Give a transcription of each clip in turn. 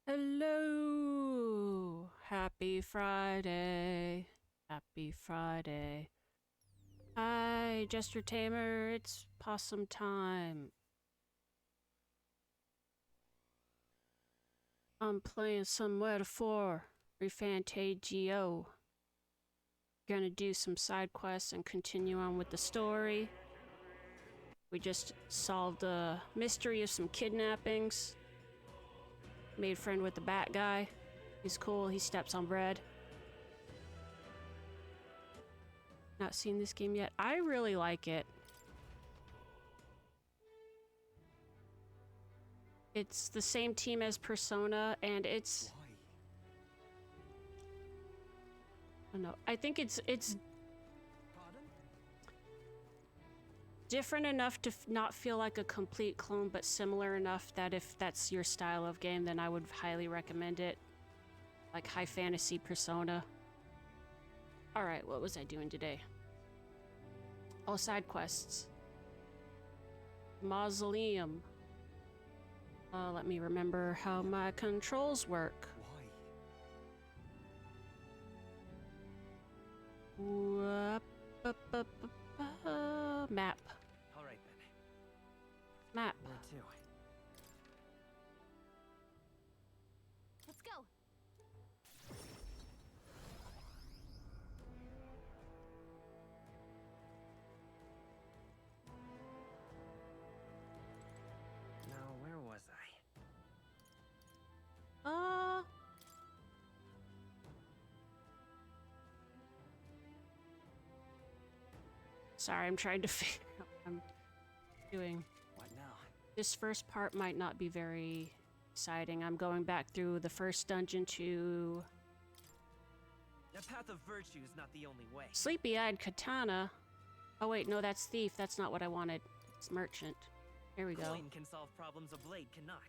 Hello! Happy Friday. Happy Friday. Hi, Jester Tamer. It's Possum time. I'm playing some Metaphor. ReFantazio. Gonna do some side quests and continue on with the story. We just solved the mystery of some kidnappings. Made friend with the bat guy. He's cool. He steps on bread. Not seen this game yet. I really like it. It's the same team as Persona, and it's... I don't know. I think it's different enough to not feel like a complete clone, but similar enough that if that's your style of game, then I would highly recommend it. Like high fantasy Persona. Alright, what was I doing today? Oh, side quests. Mausoleum. Let me remember how my controls work. Map. All right then. Map. Where to? Let's go. Now, where was I? Sorry, I'm trying to figure out what I'm doing. What now? This first part might not be very exciting. I'm going back through the first dungeon to... The path of virtue is not the only way. Sleepy-eyed katana. Oh wait, no, that's thief. That's not what I wanted. It's merchant. Here we go. Coin can solve problems a blade cannot.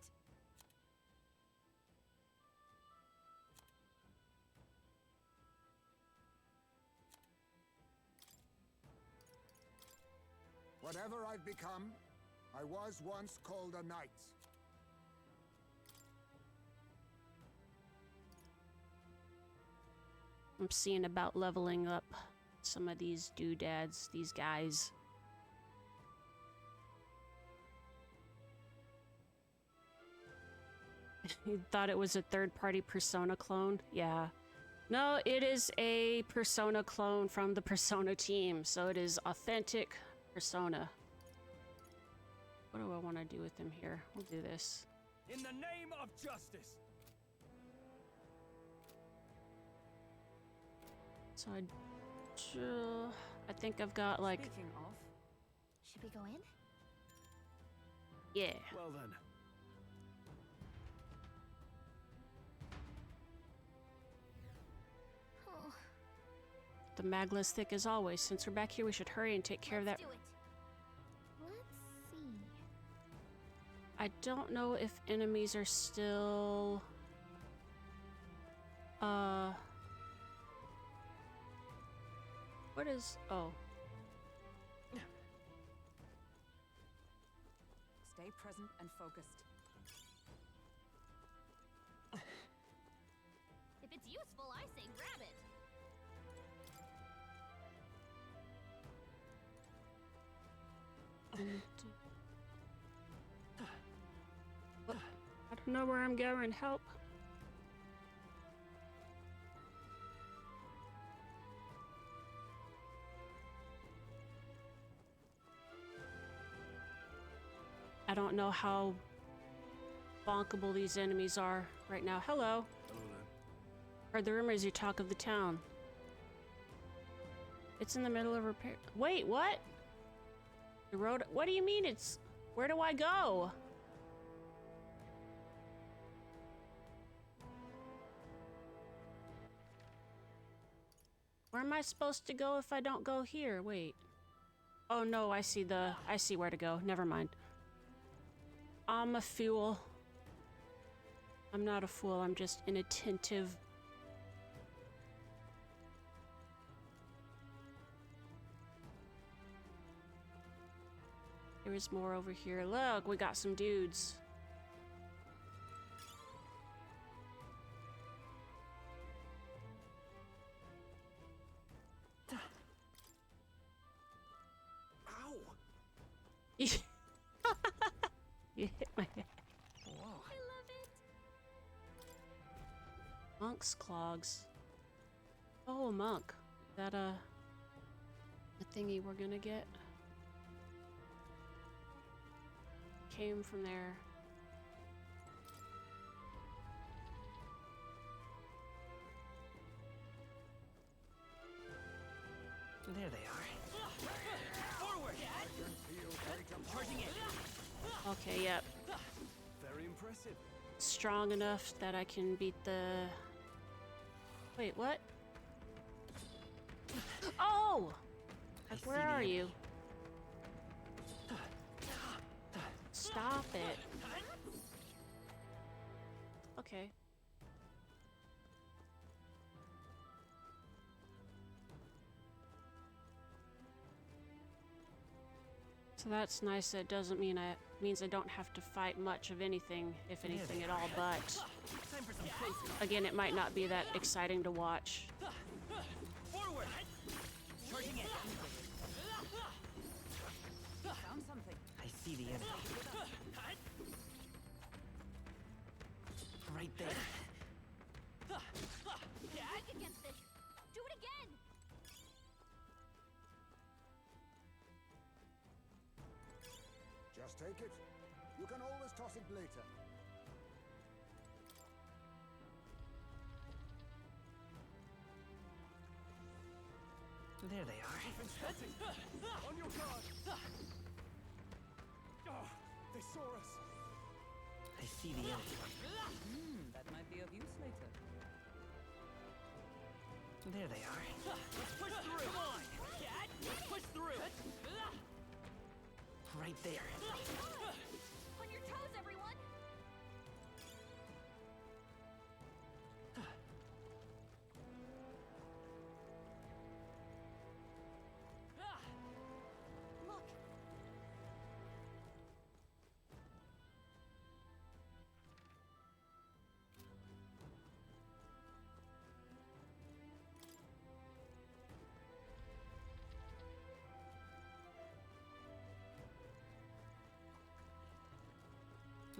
Whatever I've become, I was once called a knight. I'm seeing about leveling up some of these doodads, these guys. You thought it was a third-party Persona clone? Yeah. No, it is a Persona clone from the Persona team, so it is authentic Persona. What do I want to do with him here? We'll do this. In the name of justice. So I think I've got like... Speaking of, should we go in? Yeah. Well then. Oh, The magla's thick as always. Since we're back here, we should hurry and take care of that. let's do it. Let's see. I don't know if enemies are still... What is... Oh. Stay present and focused. If it's useful, I say grab it. I don't know where I'm going. Help. I don't know how bonkable these enemies are right now. Hello. Hello then. Heard the rumors you talk of the town. It's in the middle of repair. Wait, what? The road. What do you mean it's... Where do I go? Where am I supposed to go if I don't go here? Wait. Oh no, I see where to go. Never mind. I'm a fool. I'm not a fool, I'm just inattentive. There is more over here. Look, we got some dudes. You hit my head. Whoa. I love it. Monk's clogs. Oh, a monk. Is that a thingy we're gonna get? Came from there. There they are. Forward! Charging in. Okay, yep. Very impressive. Strong enough that I can beat the... Wait, what? Oh! I see Where the are enemy. you? Stop it. Okay. So that's nice. That doesn't mean means I don't have to fight much of anything, if anything at all, but Time for some close. again, it might not be that exciting to watch. Forward! Charging in. Found something. I see the enemy. Right there. Weak against this. Do it again. Just take it. You can always toss it later. There they are. On your guard! Oh, they saw us. I see the enemy. That might be of use later. There they are. Let's push through. Come on. Let's push through. Right there. On your toes, everyone. Look.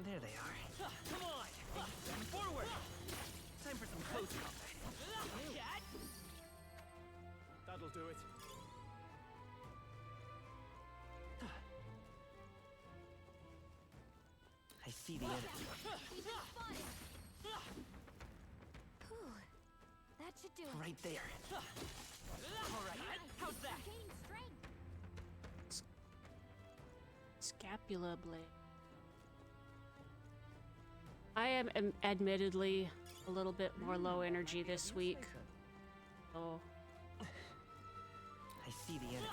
There they are. Come on. Forward. Time for some close combat. That'll do it. I see the enemy. We've been spotted. Whew. That should do it. Right there. All right. How's that? We're gaining strength. Scapula blade. I am admittedly a little bit more low energy this week. So I see the enemy.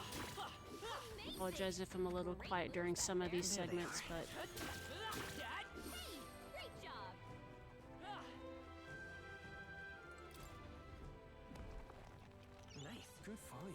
apologize if I'm a little quiet during some of these segments, but Hey, great job. Nice. Good find.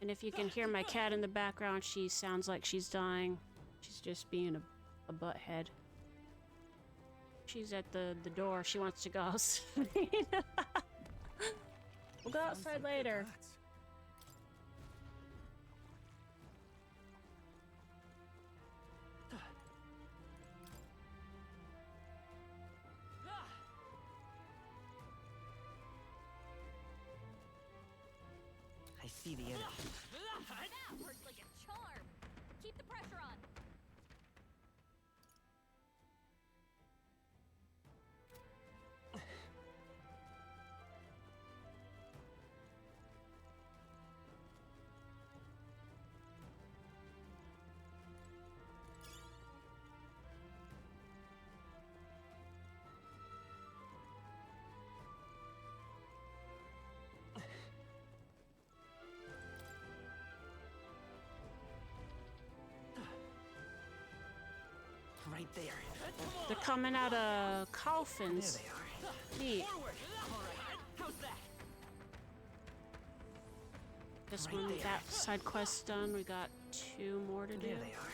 and if you can hear my cat in the background, she sounds like she's dying. She's just being a butthead. She's at the door. She wants to go outside. We'll go outside later. I see the enemy. That worked like a charm. Keep the pressure on. Right there. They're coming out of There coffins. they are. Neat. Forward. All right. How's that? This Right one, there. that side quest done. We got 2 more to do. There they are.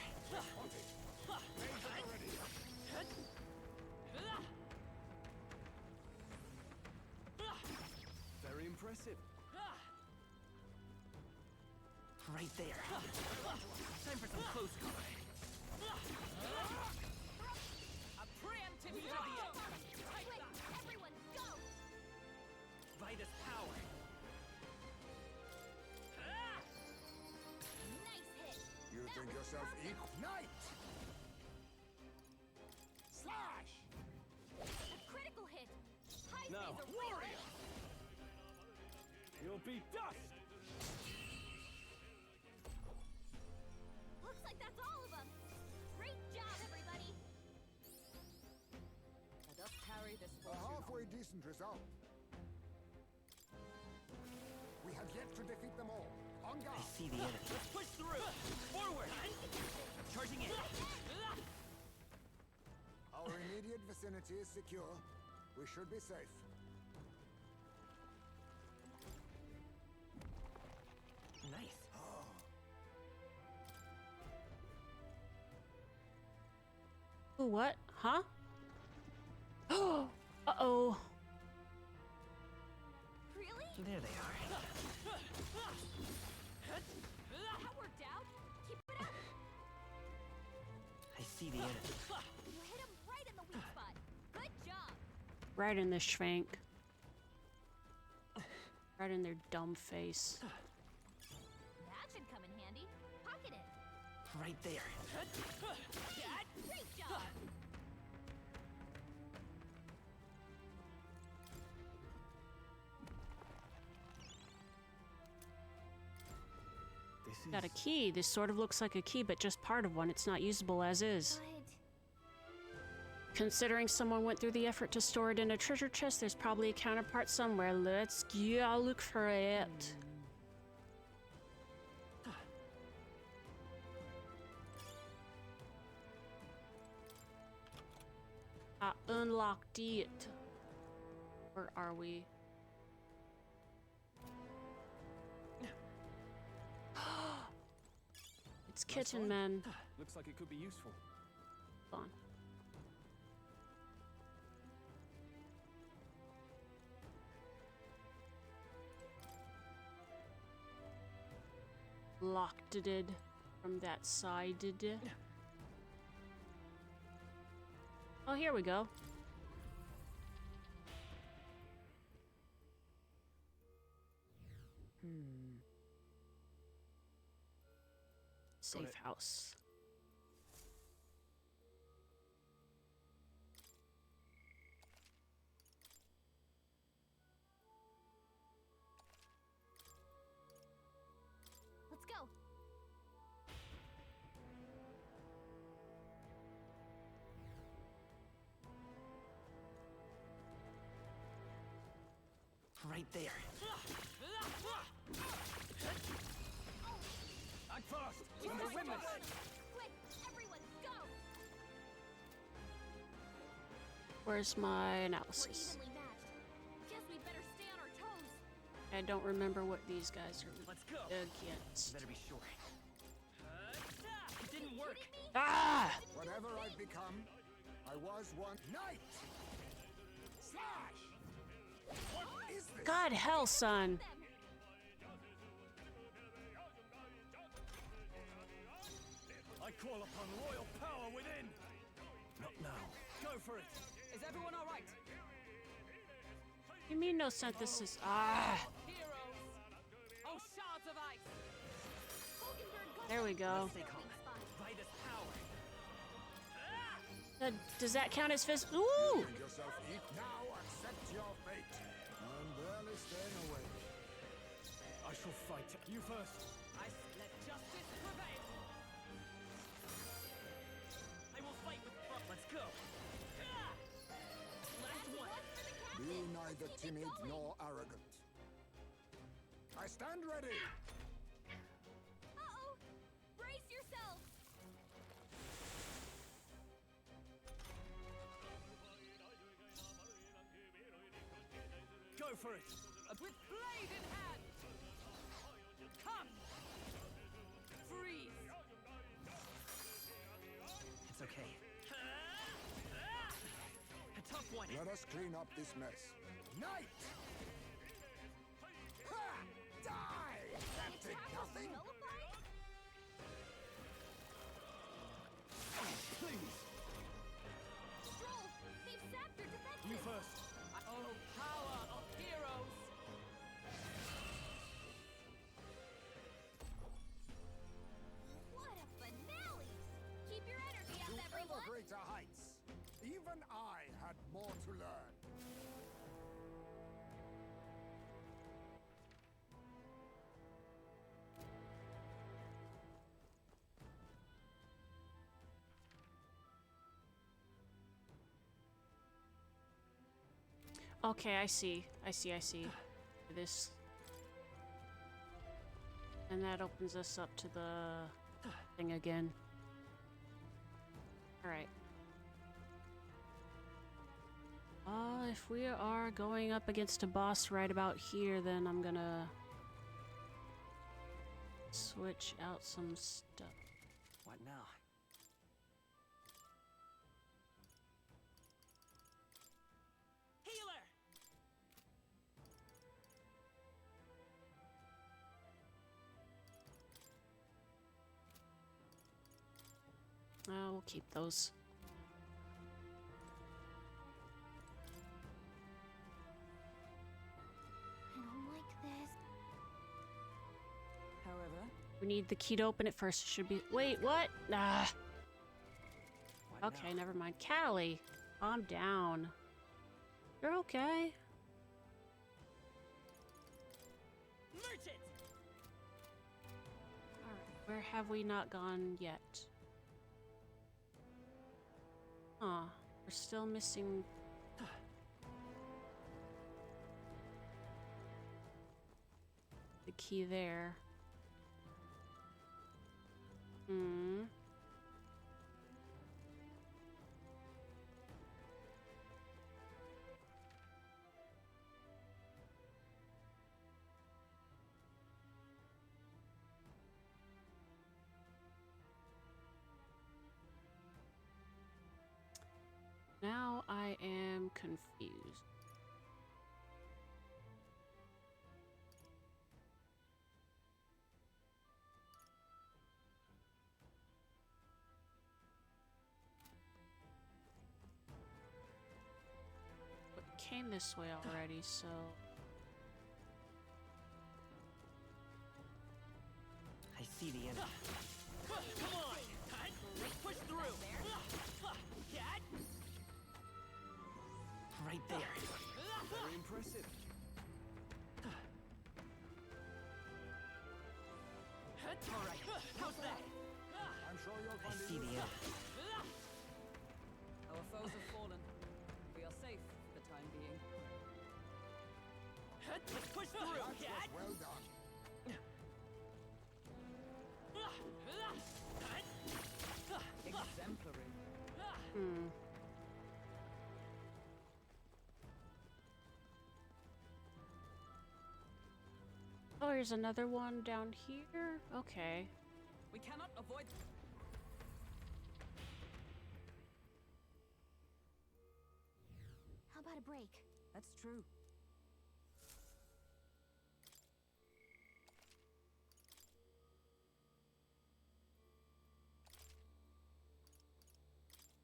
Very impressive. Right there. Time for some close combat. A preemptive Quick, everyone, go! Vitus power. Nice hit! You think yourself equal? Knight! Slash! A critical hit! High Now, phase array warrior! You'll be dust! Looks like that's all of them! Great job, everybody! Let us carry this A fortune. halfway decent result. We have yet to defeat them all. On I guard! see the enemy. Let's push through. Forward. I'm charging in. Our immediate vicinity is secure. We should be safe. Nice. Ooh, what? Huh? Oh! Uh-oh. Really? There they are. That worked out! Keep it up! I see the enemy. You hit him right in the weak spot! Good job! Right in the schwank. Right in their dumb face. That should come in handy. Pocket it! Right there. Great job! This is... Got a key. This sort of looks like a key, but just part of one. It's not usable as is. But... Considering someone went through the effort to store it in a treasure chest, there's probably a counterpart somewhere. Let's go look for it. I unlocked it. Where are we? It's Kitten Man. Looks like it could be useful. Hold on. Locked it from that side. Oh, here we go. Safe house. Let's go! Right there. Act fast! Remember win this! Quick, everyone, go! Where's my We're analysis? evenly matched. Guess we better stay on our toes. I don't remember what these guys are Let's go. against. Better be sure. It didn't work. Kidding me? Ah! Whatever I've become, I was one knight! Slash! What is this? God hell, son. Them. I call upon royal power within! Not now. Go for it! Is everyone all right? You mean no synthesis? Ah! Heroes! Oh, shards of ice! Hulkenberg got There we go. Stay calm. Vitus power. Does that count as fist? Ooh! Think yourself equal. Now accept your fate. I'm barely staying away. I shall fight. You first. Let justice prevail! I will fight with front. Let's go. Last one. Be neither timid nor arrogant. I stand ready. Uh-oh! Brace yourselves! Go for it! With blade in hand! Come! Freeze! It's okay. A tough one. Let us clean up this mess. Knight! Ha! Die! That did nothing! Nullified? Please, Stroll! They've sapped their defenses! you first. Oh, power of heroes! What a finale! Keep your energy To up, ever everyone! greater heights. Even I had more to learn. Okay, I see. I see. This. And that opens us up to the thing again. Alright. If we are going up against a boss right about here, then I'm gonna switch out some stuff. What now? Healer! We'll keep those. I don't like this. However, We need the key to open it first. It should be. Wait, what? Ah. What Okay, now? never mind. Callie, calm down. You're okay. merchant! Alright, where have we not gone yet? Huh, we're still missing. The key there. Hmm. Now I am confused. But it came this way already, so I see the enemy. Come on! Push through! Cat! Right there. Very impressive. Alright, how's that? I'm sure you'll I find it see the useful. enemy. Our foes have fallen. We are safe for the time being. Let's push through, That Cat! was well done. Exemplary. hmm. Oh, here's another one down here. Okay. We cannot avoid. How about a break? That's true.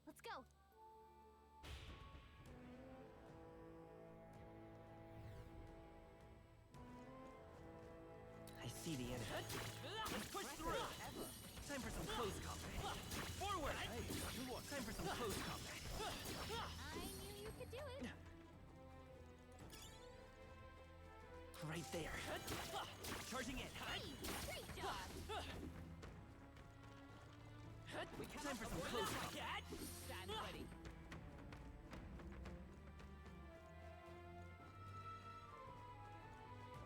Let's go! I see the enemy. Let's push through! Time for some close combat. Forward! Time for some close combat. I knew you could do it! Right there. Charging in! Great job! We cannot Time for some avoid close this, combat. Cat! Stand ready.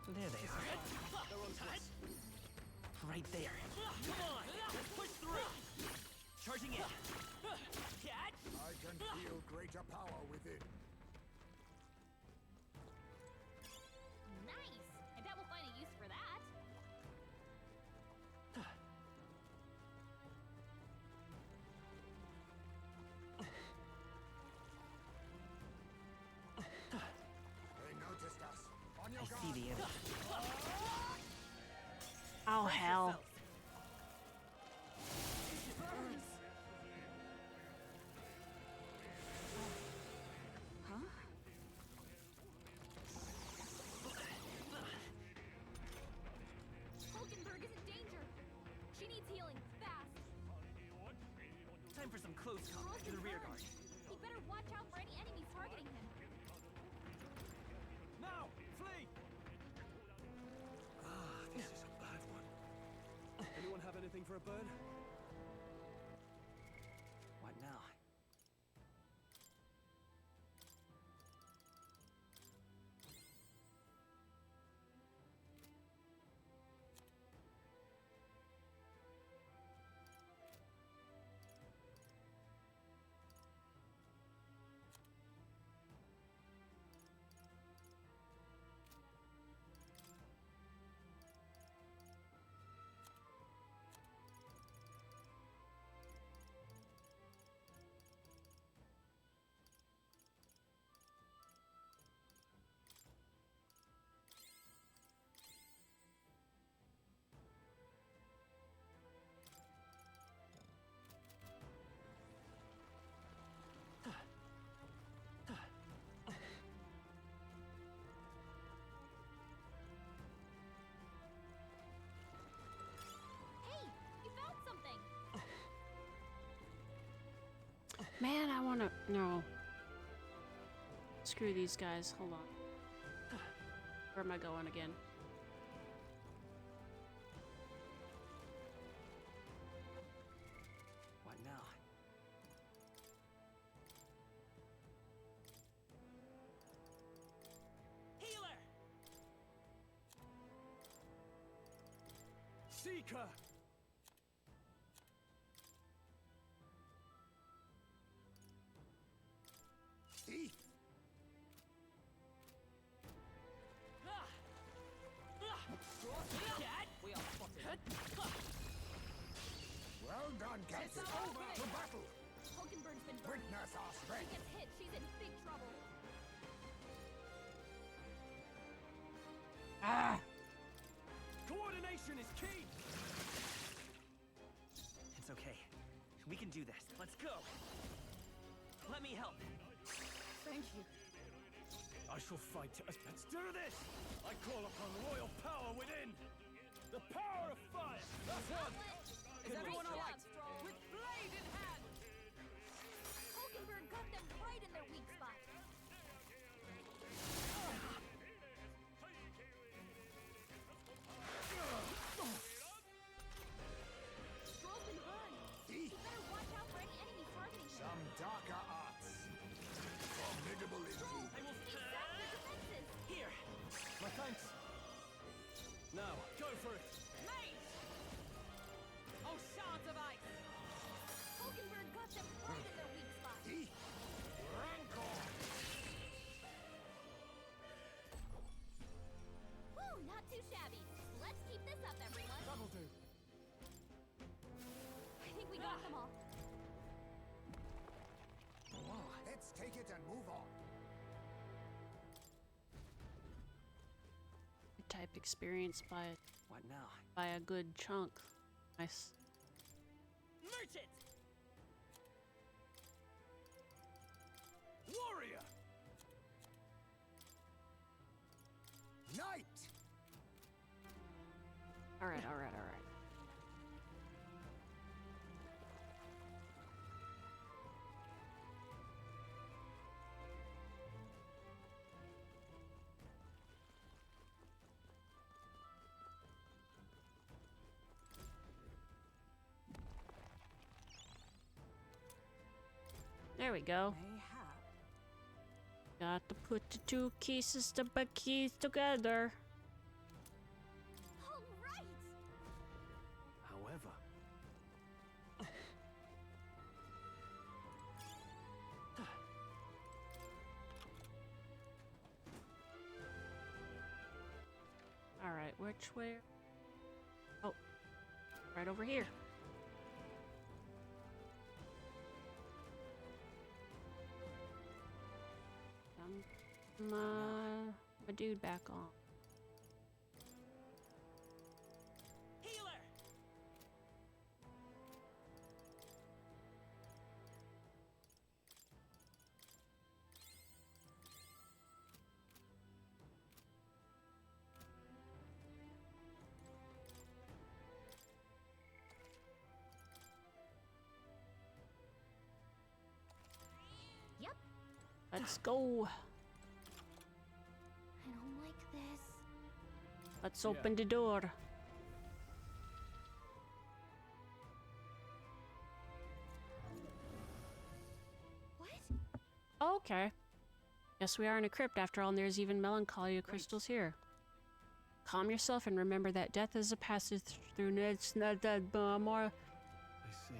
There they are. Right there. Come on! Let's push through! Charging in! Cat! I can feel greater power within. Nice! I bet we'll find a use for that. the end. Oh, hell. Hulkenberg is in danger. She needs healing fast. Time for some close combat to the rear guard. He better watch out for any enemies targeting him. Now, flee! Ah, this is a bad one. Anyone have anything for a burn? What now? Hey, you found something. Man, I wanna... No. Screw these guys. Hold on. Where am I going again? What now? Healer! Seeker! Thief! We are spotted. Well done, Captain. Over to battle! Hulkenberg's been burned. Witness our She strength! gets hit, she's in big trouble. Ah! Coordination is key! It's okay. We can do this. Let's go. Let me help. Thank you. I shall fight to... Let's do this! I call upon royal power within! The power of fire! That's one! Is everyone Great alright? job, Stroll. With blade in hand! Hulkenberg got them right in their weak spot. Stroll's been burned. Thief! You better watch out for any enemies targeting him. Some darker arts! Formidable indeed! I will... He sapped their defenses. Here! My thanks! Now, go for it! Mate! Oh, shards of ice! Hulkenberg got them right in their weak spot. Thief! Rancor! Whew, not too shabby. Let's keep this up, everyone. That'll do. I think we got them all. Let's take it and move on. Type experience What now? by a good chunk. Nice. Merchant! Warrior! Knight! Alright, alright, alright. There we go. Mayhap. Got to put the two keys together. All right. However... Alright, which way? Oh, right over here. My dude back on. Let's go. I don't like this. Let's open the door. What? Okay. Guess we are in a crypt after all, and there's even melancholia crystals here. Calm yourself and remember that death is a passage through it's not that more. I see.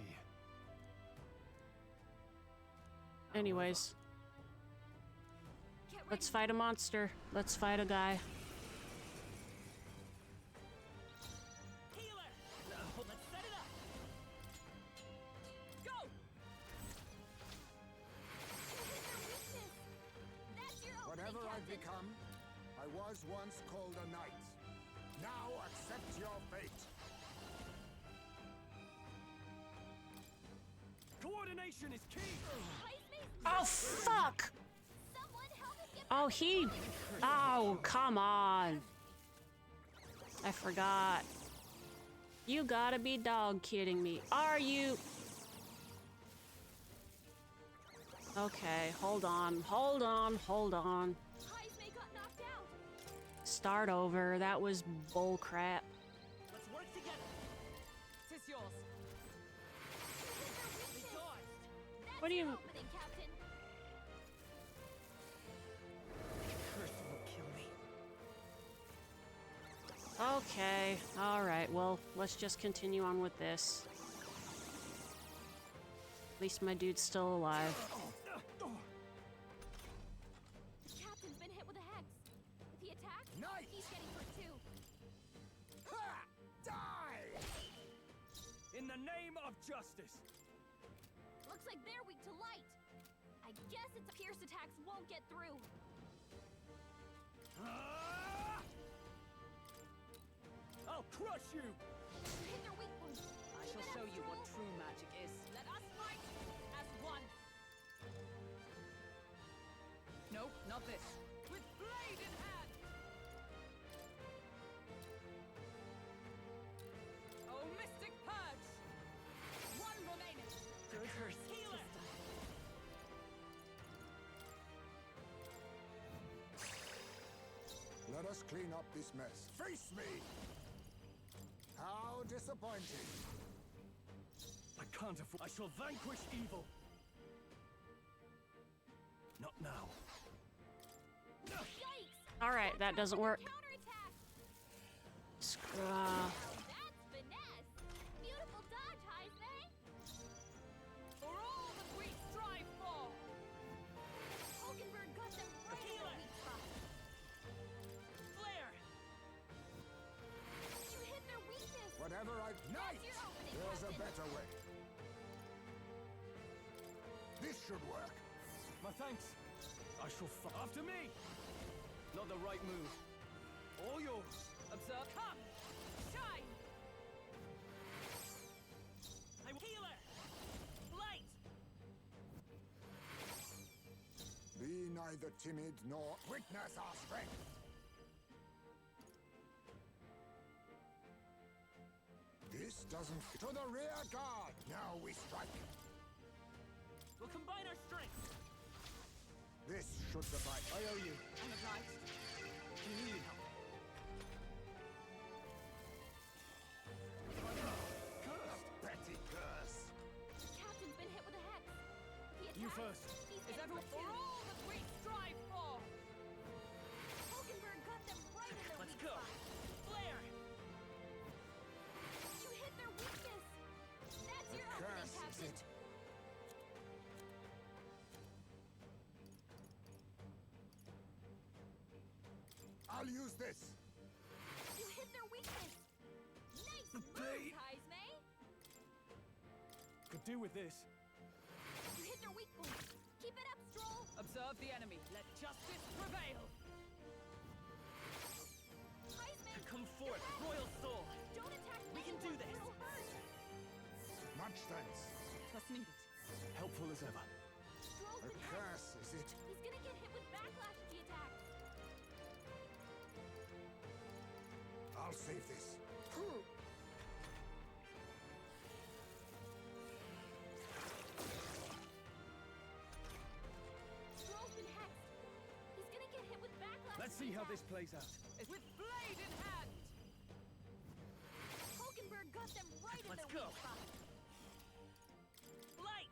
Anyways, Get let's ready. fight a monster. Let's fight a guy. Healer! Let's set it up! Go! That's your opening, Whatever I've Captain. become, I was once called a knight. Now accept your fate. Coordination is key. Oh, fuck! Someone help us get Oh, he... Oh, come on. I forgot. You gotta be dog kidding me. Are you... Okay, hold on. Hold on. Hold on. Heisme got knocked out. Start over. That was bull crap. Let's work together! Tis yours. That's What do your you... opening, Captain. Curse will kill me. Okay, alright, well, let's just continue on with this. At least my dude's still alive. The Captain's been hit with a hex. If he attacks, Knight! he's getting hurt too. Ha! Die! In the name of justice. Looks like they're weak to light. I guess its pierce attacks won't get through. Ah! I'll crush you. You hit their weak point. I shall show you what true magic is. Let us fight as one! No, not this. With blade in hand! Oh, mystic purge! One remaining! The curse. Healer! Let us clean up this mess. Face me! How disappointing. I can't afford. I shall vanquish evil. Not now. Yikes! Alright, that doesn't work. Counterattack! That's finesse! Beautiful dodge, Heisme! For all that we strive for! Hulkenberg got them right in their weak spot. Flare! You hit their weakness! Whatever I've... Knight! your opening, There's a Captain. better way. This should work. My thanks. I shall after me. Not the right move. All yours. Observe. Come! Shine! I will healer! Light! Be neither timid nor witness our strength. This doesn't fit. To the rear guard. Now we strike. We'll combine our strength! This should suffice. I owe you. I'm obliged. You need help. Curse, Betty, curse. The Captain's been hit with a hex. If he You attacks, first. he's Is getting everyone hurt for too. all that we strive for? Hulkenberg got them right in their Let's weak go! spot. Flare! You hit their weakness! That's your opening, Curse is Captain! it. I'll use this. You hit their weakness! Nice move, bait. Heisme! Could do with this. You hit their weak point. Keep it up, Stroll! Observe the enemy. Let justice prevail! Heisme! Come forth, royal soul! Don't attack We can do anyone, this. or it'll hurt! Much thanks. Trust needed. Helpful as ever. Stroll's A been hit. curse, is it? He's gonna get hit with backlash if he attacks. I'll save this. Stroll's been see how this plays out. With blade in hand! Hulkenberg got them right in Let's their go. weak spot. Light!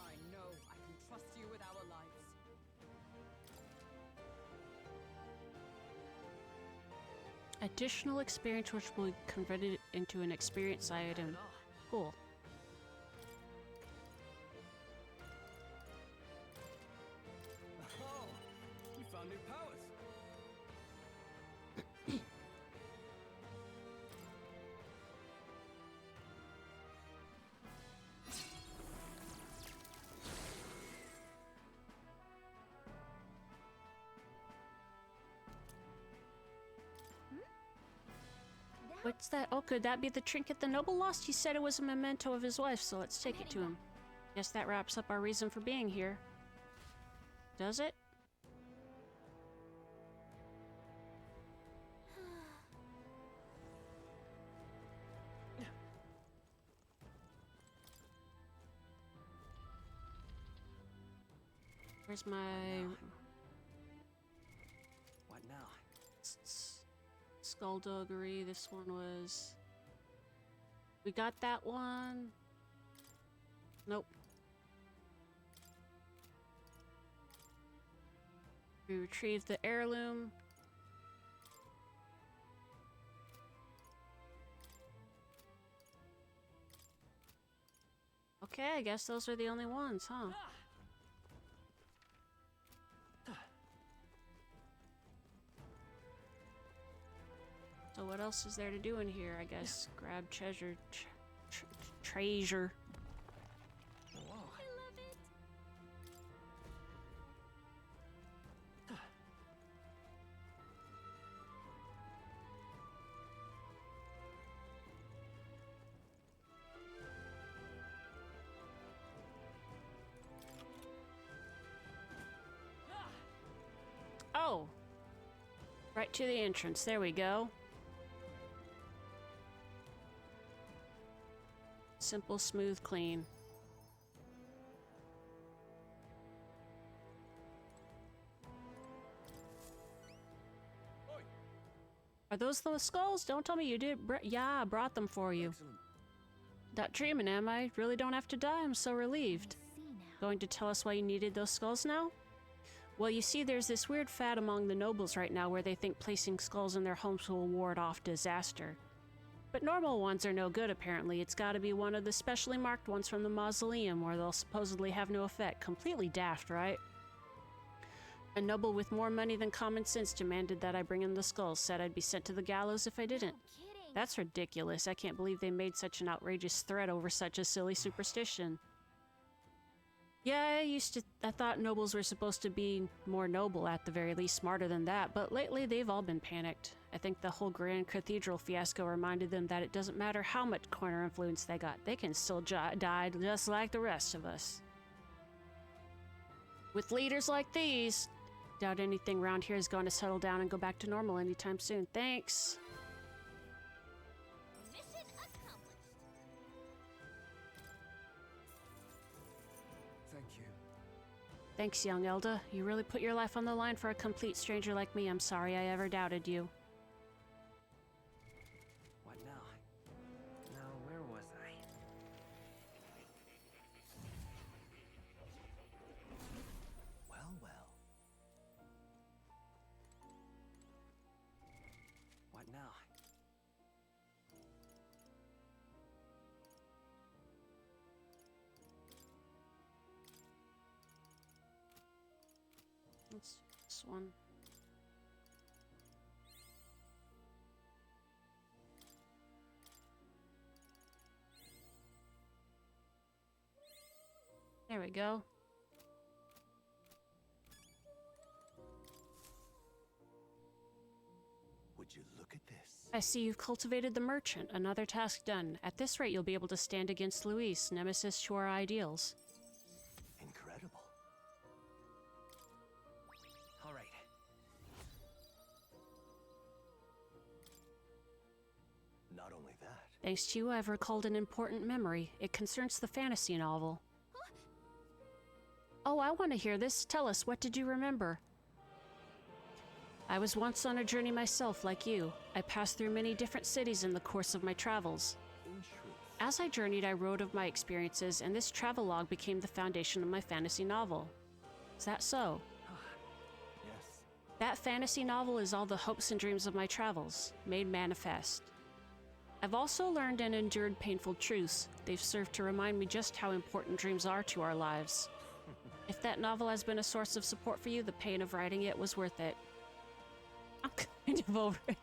I know I can trust you with our lives. Additional experience which will be converted into an experience item. Cool. Oh, we found new powers. What's that? Oh, could that be the trinket the noble lost? He said it was a memento of his wife, so let's take it to him. Guess that wraps up our reason for being here. Does it? Where's my What now? skullduggery? This one was... We got that one. Nope. We retrieved the heirloom. Okay, I guess those are the only ones, huh? So what else is there to do in here? I guess grab treasure, treasure. Whoa. I love it. Oh, right to the entrance. There we go. Simple, smooth, clean. Are those the skulls? Don't tell me you did. Yeah, I brought them for you. Excellent. Not dreaming, am I? Really don't have to die. I'm so relieved. I see now. Going to tell us why you needed those skulls now? Well, you see, there's this weird fad among the nobles right now where they think placing skulls in their homes will ward off disaster. But normal ones are no good, apparently. It's gotta be one of the specially marked ones from the mausoleum where they'll supposedly have no effect. Completely daft, right? A noble with more money than common sense demanded that I bring in the skulls, said I'd be sent to the gallows if I didn't. No kidding. That's ridiculous. I can't believe they made such an outrageous threat over such a silly superstition. Yeah, I thought nobles were supposed to be more noble, at the very least smarter than that, but lately they've all been panicked. I think the whole Grand Cathedral fiasco reminded them that it doesn't matter how much corner influence they got, they can still die just like the rest of us. With leaders like these, doubt anything around here is going to settle down and go back to normal anytime soon. Thanks. Mission accomplished. Thank you. Thanks, young Elda. You really put your life on the line for a complete stranger like me. I'm sorry I ever doubted you. What now? Now, where was I? Well, well. What now? That's this one. There we go. Would you look at this? I see you've cultivated the merchant. Another task done. At this rate, you'll be able to stand against Luis, nemesis to our ideals. Incredible. All right. Not only that, Thanks to you, I've recalled an important memory. It concerns the fantasy novel. Oh, I want to hear this. Tell us, what did you remember? I was once on a journey myself, like you. I passed through many different cities in the course of my travels. In truth. As I journeyed, I wrote of my experiences, and this travelogue became the foundation of my fantasy novel. Is that so? Yes. That fantasy novel is all the hopes and dreams of my travels, made manifest. I've also learned and endured painful truths. They've served to remind me just how important dreams are to our lives. If that novel has been a source of support for you, the pain of writing it was worth it. I'm kind of over it.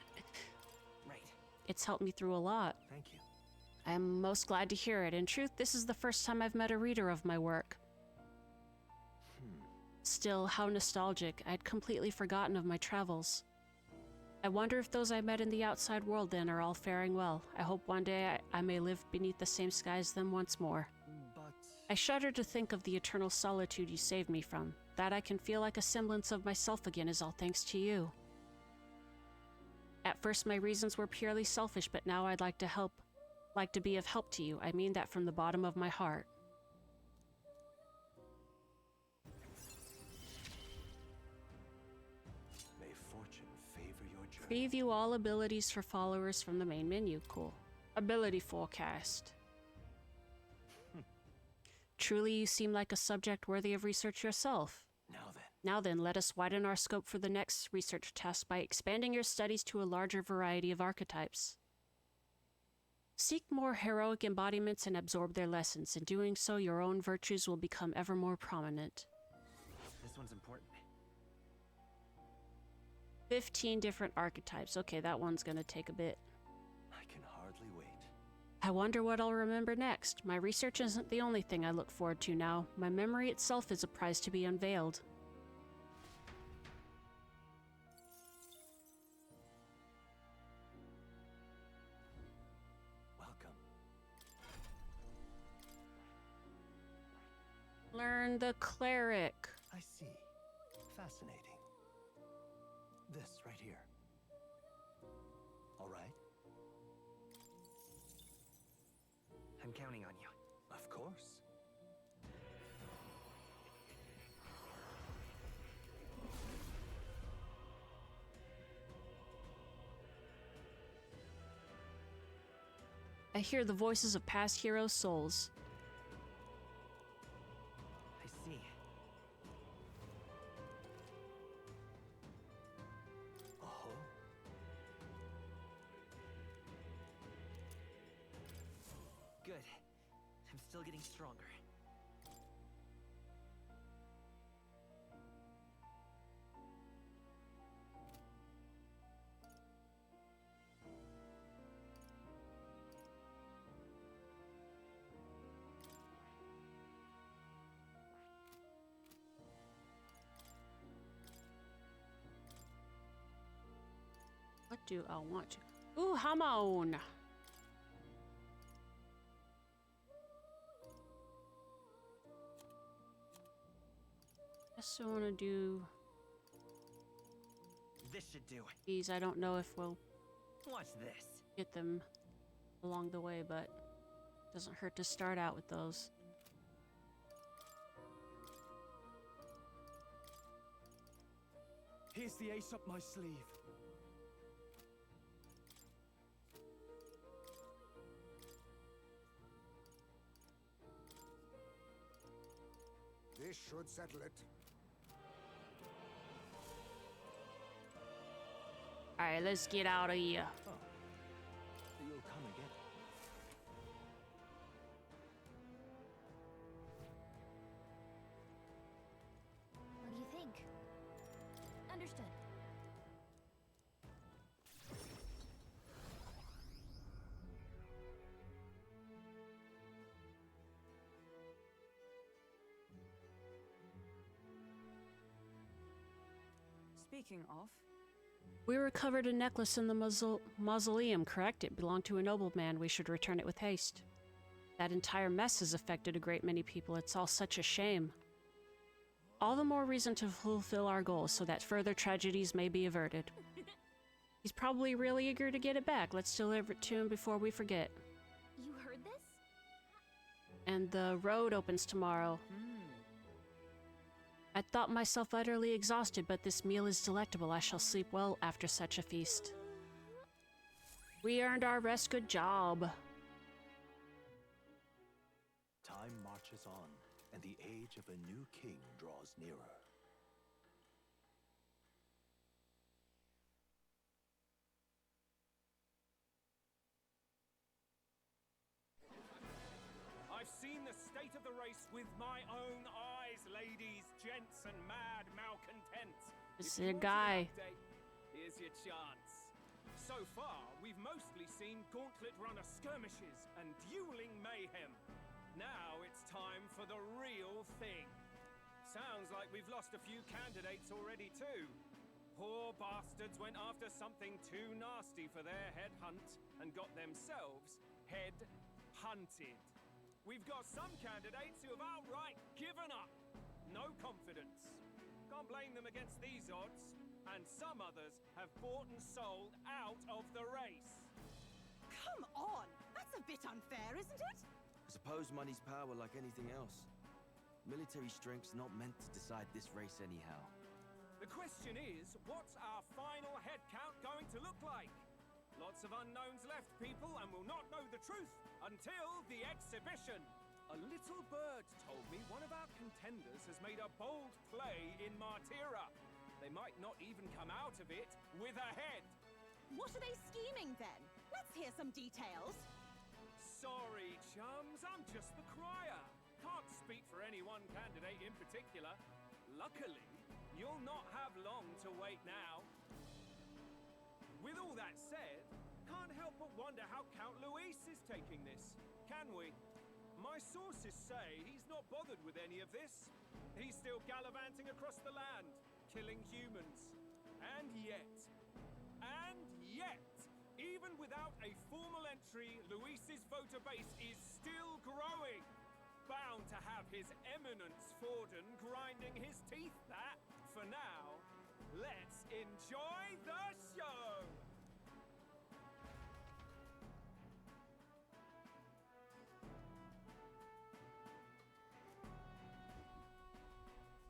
Right. It's helped me through a lot. Thank you. I am most glad to hear it. In truth, this is the first time I've met a reader of my work. Still, how nostalgic. I'd completely forgotten of my travels. I wonder if those I met in the outside world then are all faring well. I hope one day I may live beneath the same sky as them once more. But I shudder to think of the eternal solitude you saved me from. That I can feel like a semblance of myself again is all thanks to you. At first my reasons were purely selfish, but now I'd like to be of help to you. I mean that from the bottom of my heart. May fortune favor your journey. Preview all abilities for followers from the main menu. Cool. Ability forecast. Truly you seem like a subject worthy of research yourself. Now then, let us widen our scope for the next research task by expanding your studies to a larger variety of archetypes. Seek more heroic embodiments and absorb their lessons. In doing so, your own virtues will become ever more prominent. this one's important. 15 different archetypes. Okay, that one's gonna take a bit. I can hardly wait. I wonder what I'll remember next. My research isn't the only thing I look forward to now. My memory itself is a prize to be unveiled. Welcome. Learn the cleric. I see. Fascinating. This right here. All right? I'm counting on you. Of course. I hear the voices of past heroes' souls. I see. Oh. Good. I'm still getting stronger. What do I want to? Ooh, Hamon! Guess I want to do This should do. these. I don't know if we'll Watch this. get them along the way, but doesn't hurt to start out with those. Here's the ace up my sleeve. This should settle it. Alright, let's get out of here. You'll come again. What do you think? Understood. Speaking of, We recovered a necklace in the mausoleum, correct? It belonged to a nobleman. We should return it with haste. That entire mess has affected a great many people. It's all such a shame. All the more reason to fulfill our goals so that further tragedies may be averted. He's probably really eager to get it back. Let's deliver it to him before we forget. And the road opens tomorrow. I thought myself utterly exhausted, but this meal is delectable. I shall sleep well after such a feast. We earned our rest. Good job. Time marches on, and the age of a new king draws nearer. I've seen the state of the race with my own eyes, ladies, gents, and mad malcontents. This If is a you want guy. an update, here's your chance. So far, we've mostly seen gauntlet runner skirmishes and dueling mayhem. Now it's time for the real thing. Sounds like we've lost a few candidates already too. Poor bastards went after something too nasty for their head hunt and got themselves head hunted. We've got some candidates who have outright given up. No confidence. Can't blame them against these odds. And some others have bought and sold out of the race. Come on! That's a bit unfair, isn't it? I suppose money's power like anything else. Military strength's not meant to decide this race anyhow. The question is, what's our final head count going to look like? Lots of unknowns left, people, and we'll not know the truth until the exhibition. A little bird told me one of our contenders has made a bold play in Martira. They might not even come out of it with a head. What are they scheming then? Let's hear some details. Sorry, chums, I'm just the crier. Can't speak for any one candidate in particular. Luckily, you'll not have long to wait now. With all that said, can't help but wonder how Count Luis is taking this, can we? My sources say he's not bothered with any of this. He's still gallivanting across the land, killing humans. And yet, even without a formal entry, Luis's voter base is still growing. Bound to have his eminence Forden grinding his teeth that, for now, let's enjoy the show!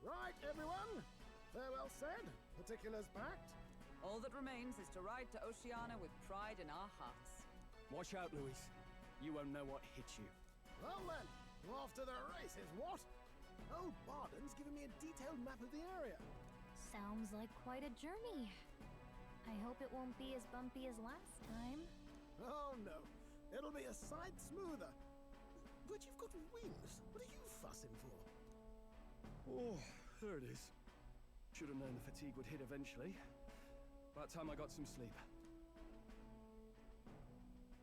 Right, everyone. Farewell said. Particulars packed. All that remains is to ride to Oceania with pride in our hearts. Watch out, Luis. You won't know what hit you. Well then, off to the races, what? Old Barden's giving me a detailed map of the area. Sounds like quite a journey. I hope it won't be as bumpy as last time. Oh no, it'll be a sight smoother. But you've got wings. What are you fussing for? Oh, there it is. Should have known the fatigue would hit eventually. About time I got some sleep.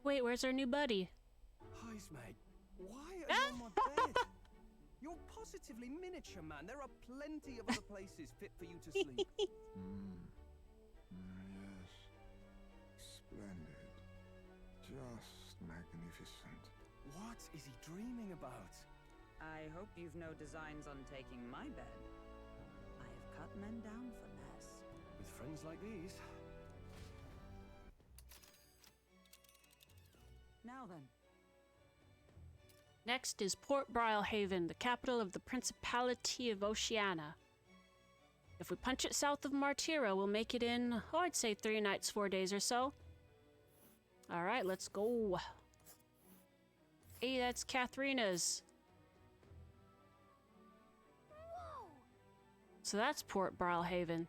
Wait, where's our new buddy? Heis, mate. Why are you on my bed? You're positively miniature, man. There are plenty of other places fit for you to sleep. Yes. Splendid. Just magnificent. What is he dreaming about? I hope you've no designs on taking my bed. I have cut men down for less. With friends like these. Now then. Next is Port Brilehaven, the capital of the Principality of Oceania. If we punch it south of Martira, we'll make it in, oh, I'd say 3 nights, 4 days or so. Alright, let's go. Hey, that's Katharina's. Whoa! So that's Port Brilehaven.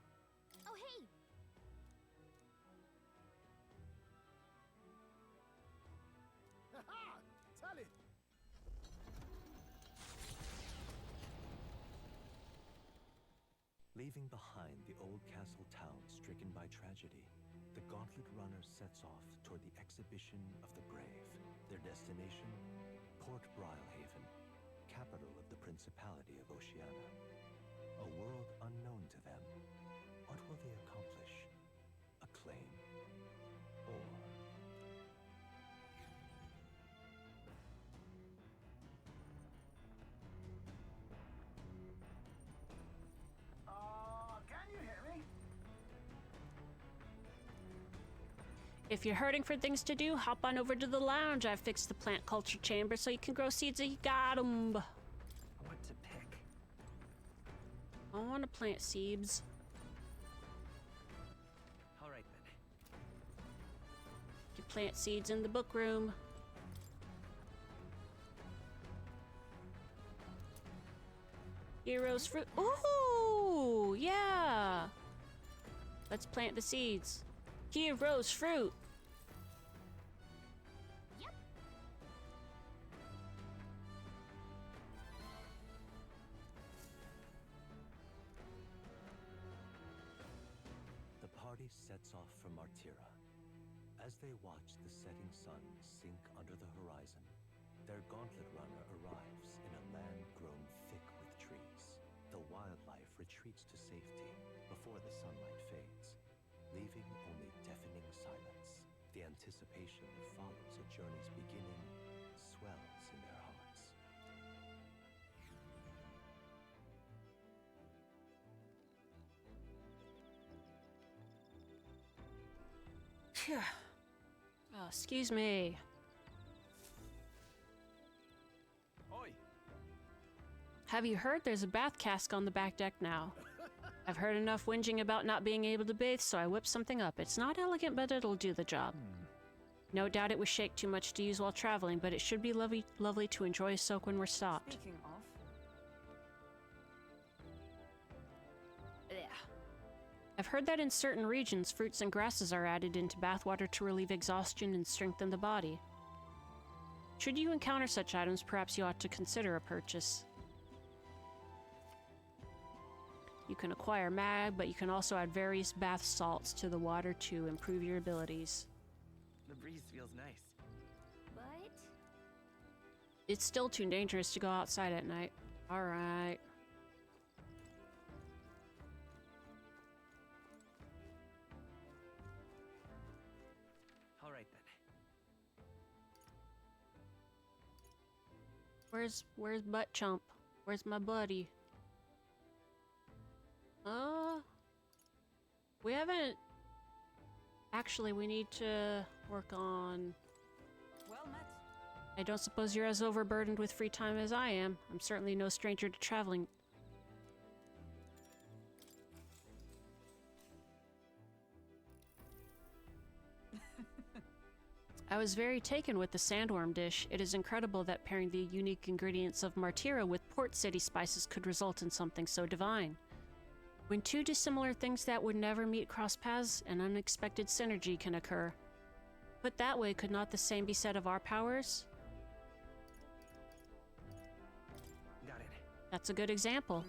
Oh, hey! Ha-ha! Tally! Leaving behind the old castle town stricken by tragedy, the Gauntlet Runner sets off toward the exhibition of the brave. Their destination, Port Brilehaven, capital of the Principality of Oceania. A world unknown to them. What will they accomplish? Acclaim? Or... Can you hear me? If you're hurting for things to do, hop on over to the lounge. I've fixed the plant culture chamber so you can grow seeds if you got 'em. What to pick? I want to plant seeds. All right then. You plant seeds in the book room. Heroes fruit. Ooh, yeah. Let's plant the seeds. Heroes fruit. Yep. The party sets off for Martira. As they watch the setting sun sink under the horizon, their gauntlet runner arrives in a land grown thick with trees. The wildlife retreats to safety before the sunlight fades, leaving only deafening silence. The anticipation that follows a journey's beginning swells in their hearts. Phew. Oh, excuse me. Oi! Have you heard there's a bath cask on the back deck now? I've heard enough whinging about not being able to bathe, so I whipped something up. It's not elegant, but it'll do the job. No doubt it was shake too much to use while traveling, but it should be lovely to enjoy a soak when we're stopped. Speaking of, I've heard that in certain regions, fruits and grasses are added into bathwater to relieve exhaustion and strengthen the body. Should you encounter such items, perhaps you ought to consider a purchase. You can acquire mag, but you can also add various bath salts to the water to improve your abilities. The breeze feels nice. But It's still too dangerous to go outside at night. Alright. All right then. Where's Butt Chump? Where's my buddy? We haven't... Actually, we need to work on... well met. I don't suppose you're as overburdened with free time as I am. I'm certainly no stranger to traveling. I was very taken with the sandworm dish. It is incredible that pairing the unique ingredients of Martira with Port City spices could result in something so divine. When two dissimilar things that would never meet cross paths, an unexpected synergy can occur. Put that way, could not the same be said of our powers? Got it. That's a good example.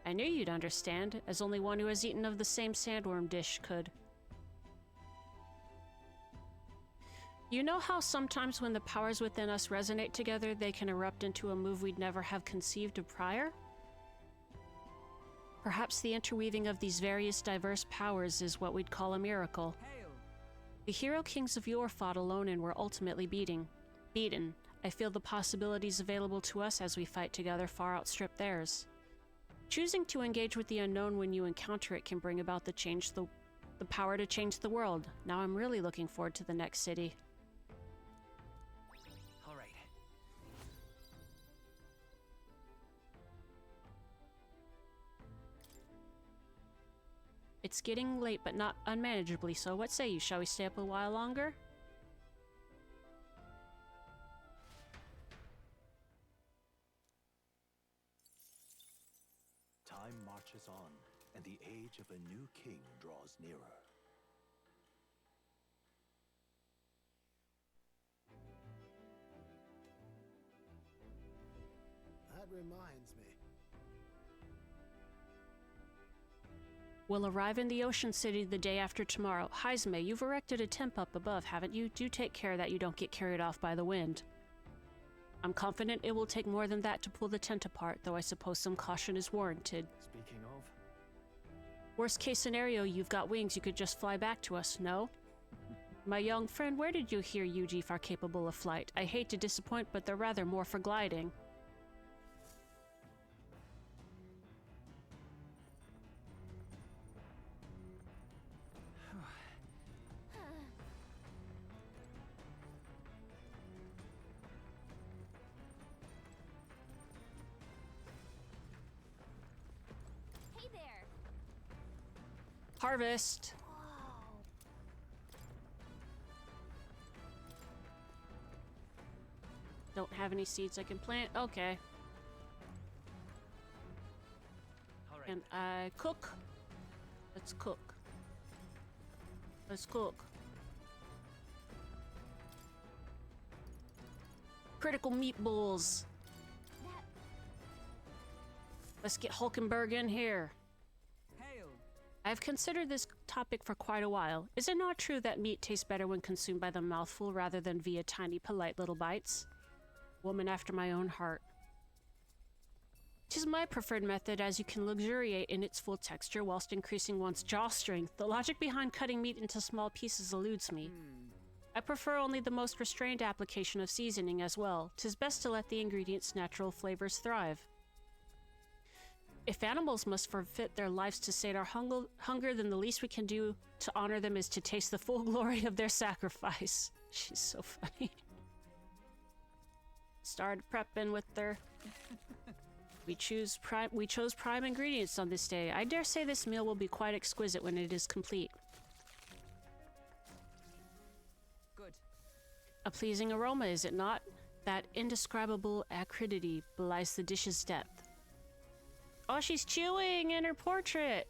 I knew you'd understand, as only one who has eaten of the same sandworm dish could. You know how sometimes when the powers within us resonate together, they can erupt into a move we'd never have conceived of prior? Perhaps the interweaving of these various diverse powers is what we'd call a miracle. Hail! The hero kings of yore fought alone and were ultimately beaten. I feel the possibilities available to us as we fight together far outstrip theirs. Choosing to engage with the unknown when you encounter it can bring about the power to change the world. Now I'm really looking forward to the next city. All right. It's getting late, but not unmanageably so. What say you? Shall we stay up a while longer? Time marches on, and the age of a new king draws nearer. That reminds me. We'll arrive in the Ocean City the day after tomorrow. Heizme, you've erected a temp up above, haven't you? Do take care that you don't get carried off by the wind. I'm confident it will take more than that to pull the tent apart, though I suppose some caution is warranted. Speaking of, Worst case scenario, you've got wings, you could just fly back to us, no? My young friend, where did you hear Yujif are capable of flight? I hate to disappoint, but they're rather more for gliding. Harvest. Whoa. Don't have any seeds I can plant. Okay. All right. And I cook. Let's cook. Let's cook. Critical meatballs. That Let's get Hulkenberg in here. Hail! I've considered this topic for quite a while. Is it not true that meat tastes better when consumed by the mouthful rather than via tiny, polite little bites? Woman after my own heart. 'Tis my preferred method, as you can luxuriate in its full texture whilst increasing one's jaw strength. The logic behind cutting meat into small pieces eludes me. I prefer only the most restrained application of seasoning as well. 'Tis best to let the ingredients' natural flavors thrive. If animals must forfeit their lives to sate our hunger, then the least we can do to honor them is to taste the full glory of their sacrifice. She's so funny. Started prepping with their... We chose prime ingredients on this day. I dare say this meal will be quite exquisite when it is complete. Good. A pleasing aroma, is it not? That indescribable acridity belies the dish's depth. Oh, she's chewing in her portrait!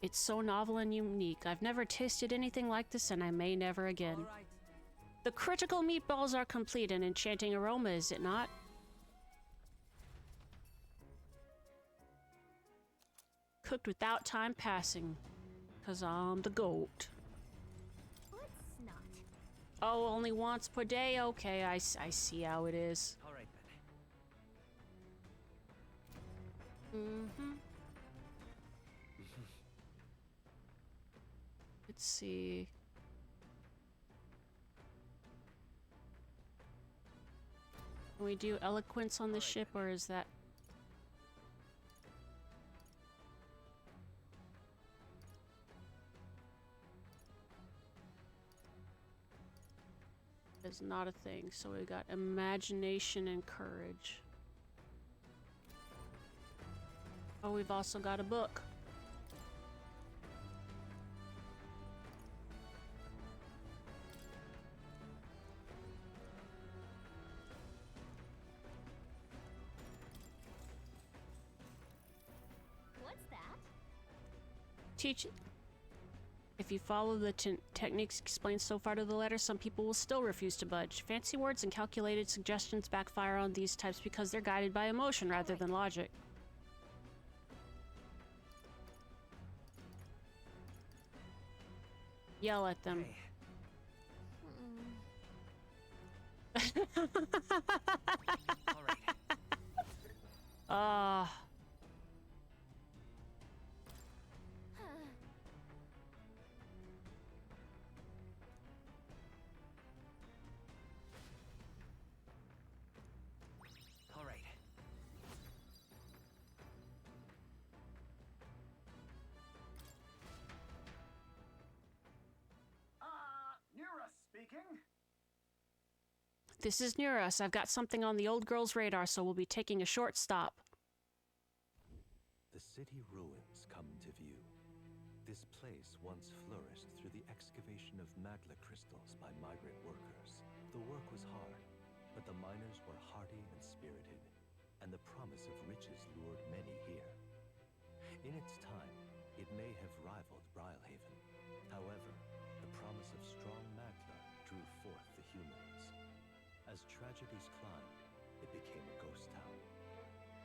It's so novel and unique. I've never tasted anything like this, and I may never again. All right. The critical meatballs are complete, an enchanting aroma, is it not? Cooked without time passing, 'cause I'm the goat. let's not. Oh, only once per day? Okay, I see how it is. All right then. Mm-hmm. Let's see. Can we do eloquence on the ship, or is that... Is not a thing. So we got imagination and courage. Oh, we've also got a book. What's that? Teach... If you follow the techniques explained so far to the letter, some people will still refuse to budge. Fancy words and calculated suggestions backfire on these types because they're guided by emotion rather than logic. Yell at them. All right. Ah. All right. Nira speaking. This is near us. I've got something on the old girl's radar, so we'll be taking a short stop. The city ruins come to view. This place once flourished through the excavation of magla crystals by migrant workers. The work was hard, but the miners were hardy and spirited, and the promise of riches lured many here. In its time, it may have rivaled Brilhaven. However, the promise of strong magla drew forth the humans. As tragedies climbed, it became a ghost town.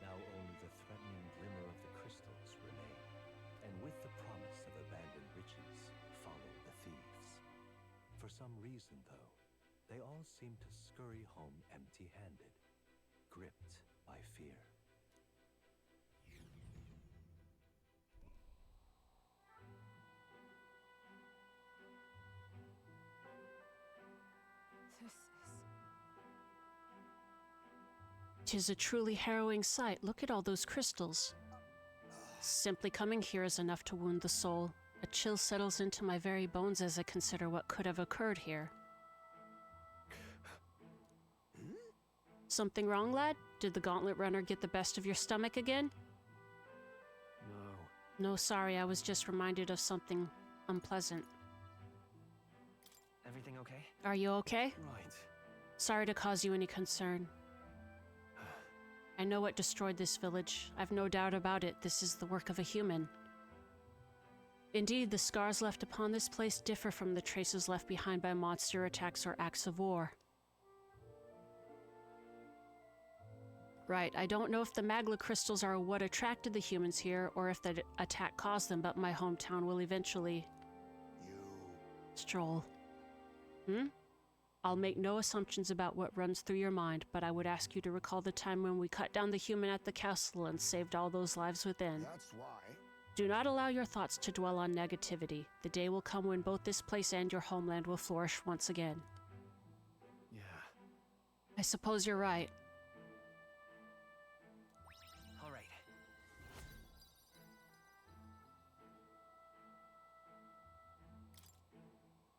Now only the threatening glimmer of the crystals remain, and with the promise of abandoned riches followed the thieves. For some reason, though, they all seem to scurry home empty-handed, gripped by fear. This is... 'Tis a truly harrowing sight. Look at all those crystals. Simply coming here is enough to wound the soul. A chill settles into my very bones as I consider what could have occurred here. Something wrong, lad? Did the Gauntlet Runner get the best of your stomach again? No. No, sorry, I was just reminded of something unpleasant. Everything okay? Are you okay? Right. Sorry to cause you any concern. I know what destroyed this village. I've no doubt about it. This is the work of a human. Indeed, the scars left upon this place differ from the traces left behind by monster attacks or acts of war. Right, I don't know if the magla crystals are what attracted the humans here, or if the attack caused them, but my hometown will eventually... stroll. I'll make no assumptions about what runs through your mind, but I would ask you to recall the time when we cut down the human at the castle and saved all those lives within. That's why. Do not allow your thoughts to dwell on negativity. The day will come when both this place and your homeland will flourish once again. Yeah. I suppose you're right. All right.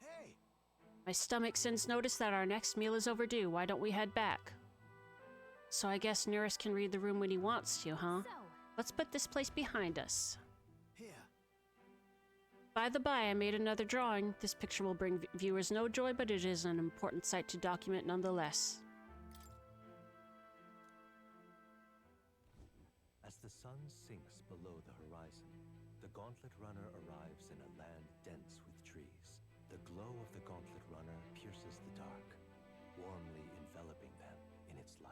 Hey, My stomach sends notice that our next meal is overdue. Why don't we head back? So I guess Nearest can read the room when he wants to, huh? So, Let's put this place behind us. here. By the by, I made another drawing. This picture will bring viewers no joy, but it is an important sight to document nonetheless. As the sun sinks below the horizon, the Gauntlet Runner arrives in a land dense with trees. The glow of the Gauntlet Runner pierces the dark, warmly enveloping them in its light.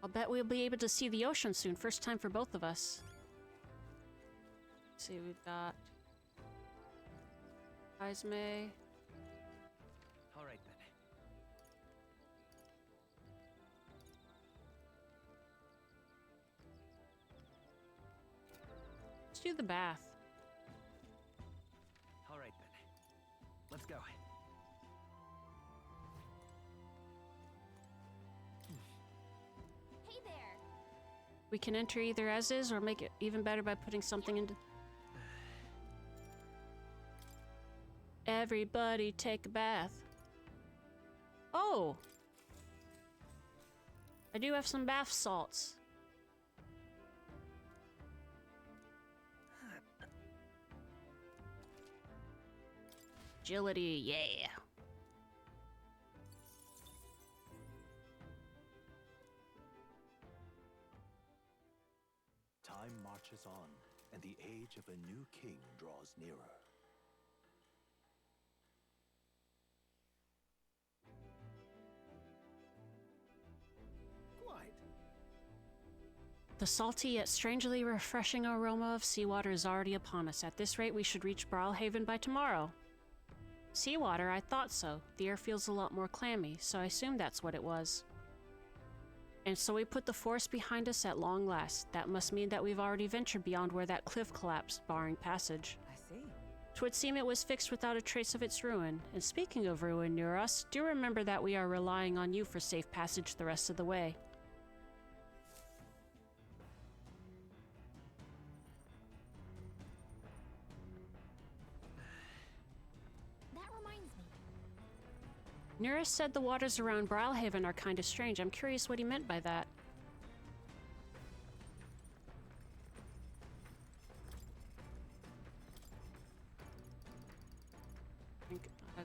I'll bet we'll be able to see the ocean soon. First time for both of us. Let's see, we've got... Esme. All right then. Let's do the bath. All right then. Let's go. hey there. We can enter either as is or make it even better by putting something into... Everybody take a bath. Oh! I do have some bath salts. Agility, yeah. Time marches on, and the age of a new king draws nearer. Quite. The salty yet strangely refreshing aroma of seawater is already upon us. At this rate, we should reach Brawlhaven by tomorrow. Seawater? I thought so. The air feels a lot more clammy, so I assumed that's what it was. And so we put the forest behind us at long last. That must mean that we've already ventured beyond where that cliff collapsed, barring passage. I see. 'Twould seem it was fixed without a trace of its ruin. And speaking of ruin near us, do remember that we are relying on you for safe passage the rest of the way. That reminds me. Nearest said the waters around Brawlhaven are kind of strange. I'm curious what he meant by that.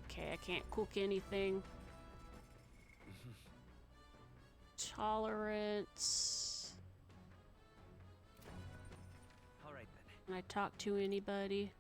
Okay, I can't cook anything. Tolerance. All right then. Can I talk to anybody?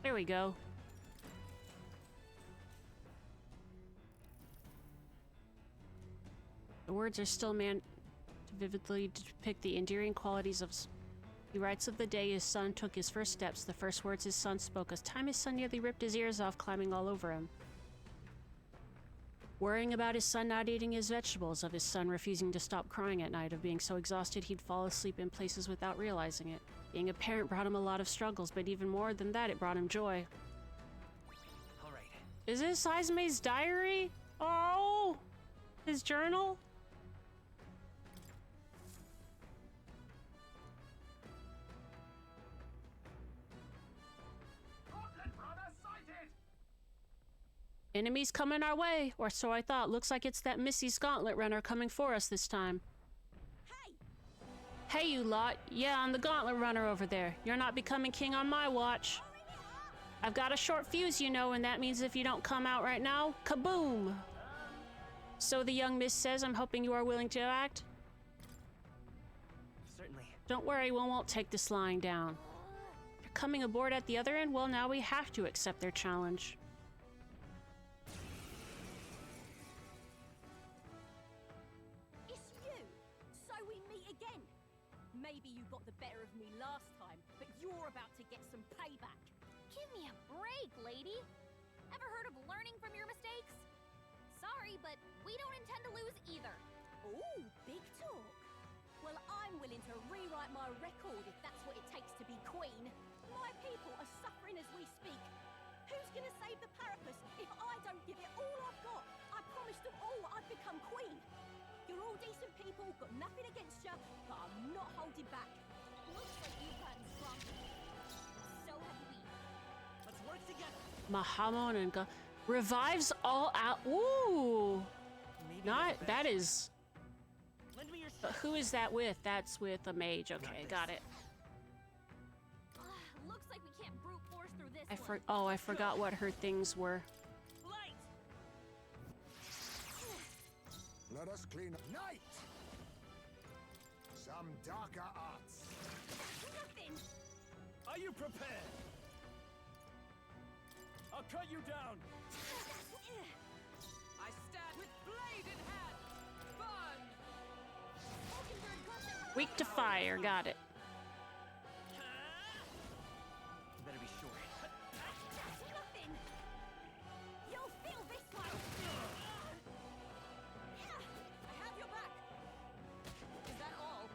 There we go. The words are still meant to vividly depict the endearing qualities of... He writes of the day his son took his first steps, the first words his son spoke, as time his son nearly ripped his ears off climbing all over him. Worrying about his son not eating his vegetables, of his son refusing to stop crying at night, of being so exhausted he'd fall asleep in places without realizing it. Being a parent brought him a lot of struggles, but even more than that, it brought him joy. All right. Is this Aizume's diary? Oh! His journal? Enemies coming our way, or so I thought. Looks like it's that Missy's Gauntlet Runner coming for us this time. Hey, you lot. Yeah, I'm the Gauntlet Runner over there. You're not becoming king on my watch. I've got a short fuse, you know, and that means if you don't come out right now, kaboom! So the young miss says, I'm hoping you are willing to act? Certainly. Don't worry, we won't take this lying down. You're coming aboard at the other end? Well, now we have to accept their challenge. Maybe you got the better of me last time, but you're about to get some payback. Give me a break, lady. Ever heard of learning from your mistakes? Sorry, but we don't intend to lose either. Ooh, big talk. Well, I'm willing to rewrite my record if that's what it takes to be queen. My people are suffering as we speak. Who's gonna save the Parapus if I don't give it all I've got? I promised them all I'd become queen. You're all decent people, got nothing against you, but I'm not holding back. Looks like you've gotten stronger. So have we. Let's work together. Mahamon and revives all out. Ooh! Maybe Not, that's that best. is... Lend me your Who is that with? That's with a mage. Okay, got it. Looks like we can't brute force through this I forgot what her things were. light. Let us clean up. Night! Some darker arts. Nothing. Are you prepared? I'll cut you down. I stand with blade in hand. Burn! Weak to fire. Got it. You better be sure. Nothing. You'll feel this one. I have your back. Is that all?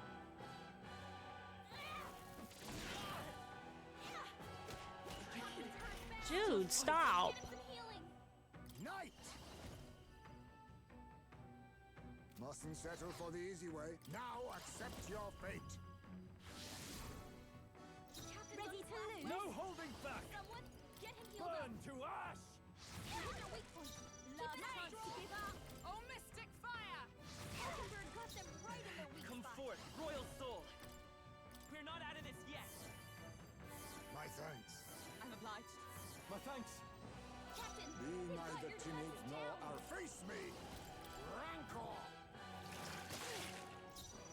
Dude, stop. Get him some healing. Night! Mustn't settle for the easy way. Now accept your fate. Ready to lose? No holding back. Someone get him healed Burn up. to ash. Hit the weak point. Last chance to give up. Oh, mystic fire! Hockenberg got them right in their weak Come spot. forth, royal soul. We're not out of this yet. My thanks. I'm obliged. My thanks. Captain, Be we've got neither your timid defenses nor down. face me. Rancor!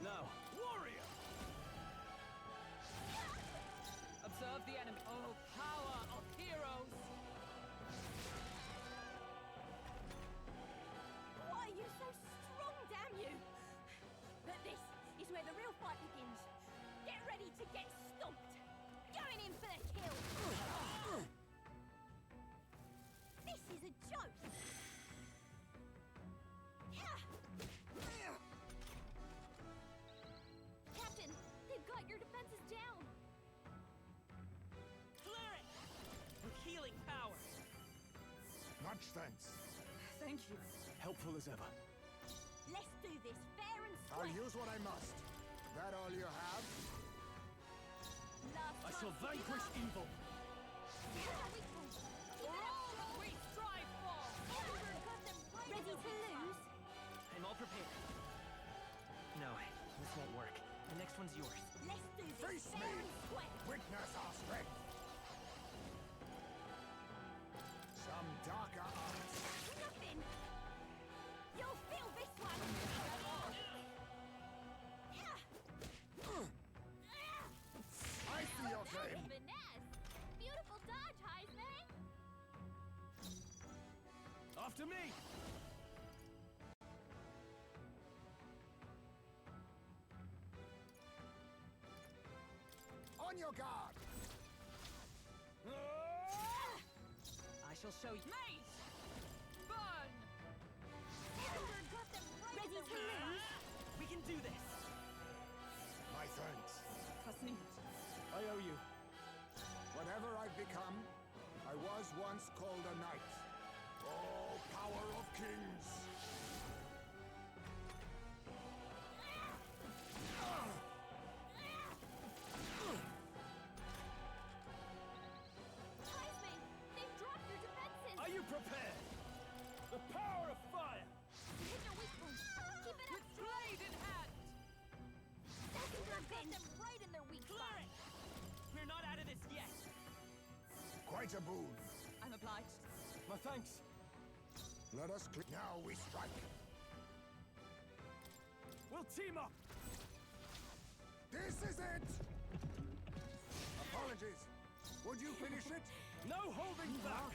Now, warrior. Observe the enemy. Oh, power of heroes! Why are you so strong, damn you? But this is where the real fight begins. Get ready to get stomped. Going in for the kill. This is a joke. Captain, they've got your defenses down. Flare it! With healing power. Much thanks. Thank you. Helpful as ever. Let's do this fair and I'll square. use what I must. That all you have? Last I shall chance to give vanquish up. evil. Hit the weak point. Keep For it up. all that we strive for! Hockenberg got them right in Ready their to weak spot. lose? I'm all prepared. No, this won't work. The next one's yours. Let's do this Face fair me. and square. Witness our strength. Some darker arts. Nothing. You'll feel this one. I see your game. Finesse. Beautiful dodge, Heise. After me! On your guard! I shall show you. Mate! Burn! Got them right in the weak. We can do this! My thanks. Trust me. I owe you. Whatever I've become, I was once called a knight. Oh, power of kings! Heisman, they've dropped your defenses. Are you prepared? The power of fire! Hit their weak point. Keep it up. Blade in hand! Got them right in their weak spot. We're not out of this yet. Quite a boon. I'm obliged. My thanks. Let us now we strike. We'll team up! This is it! Apologies. Would you finish it? No holding back!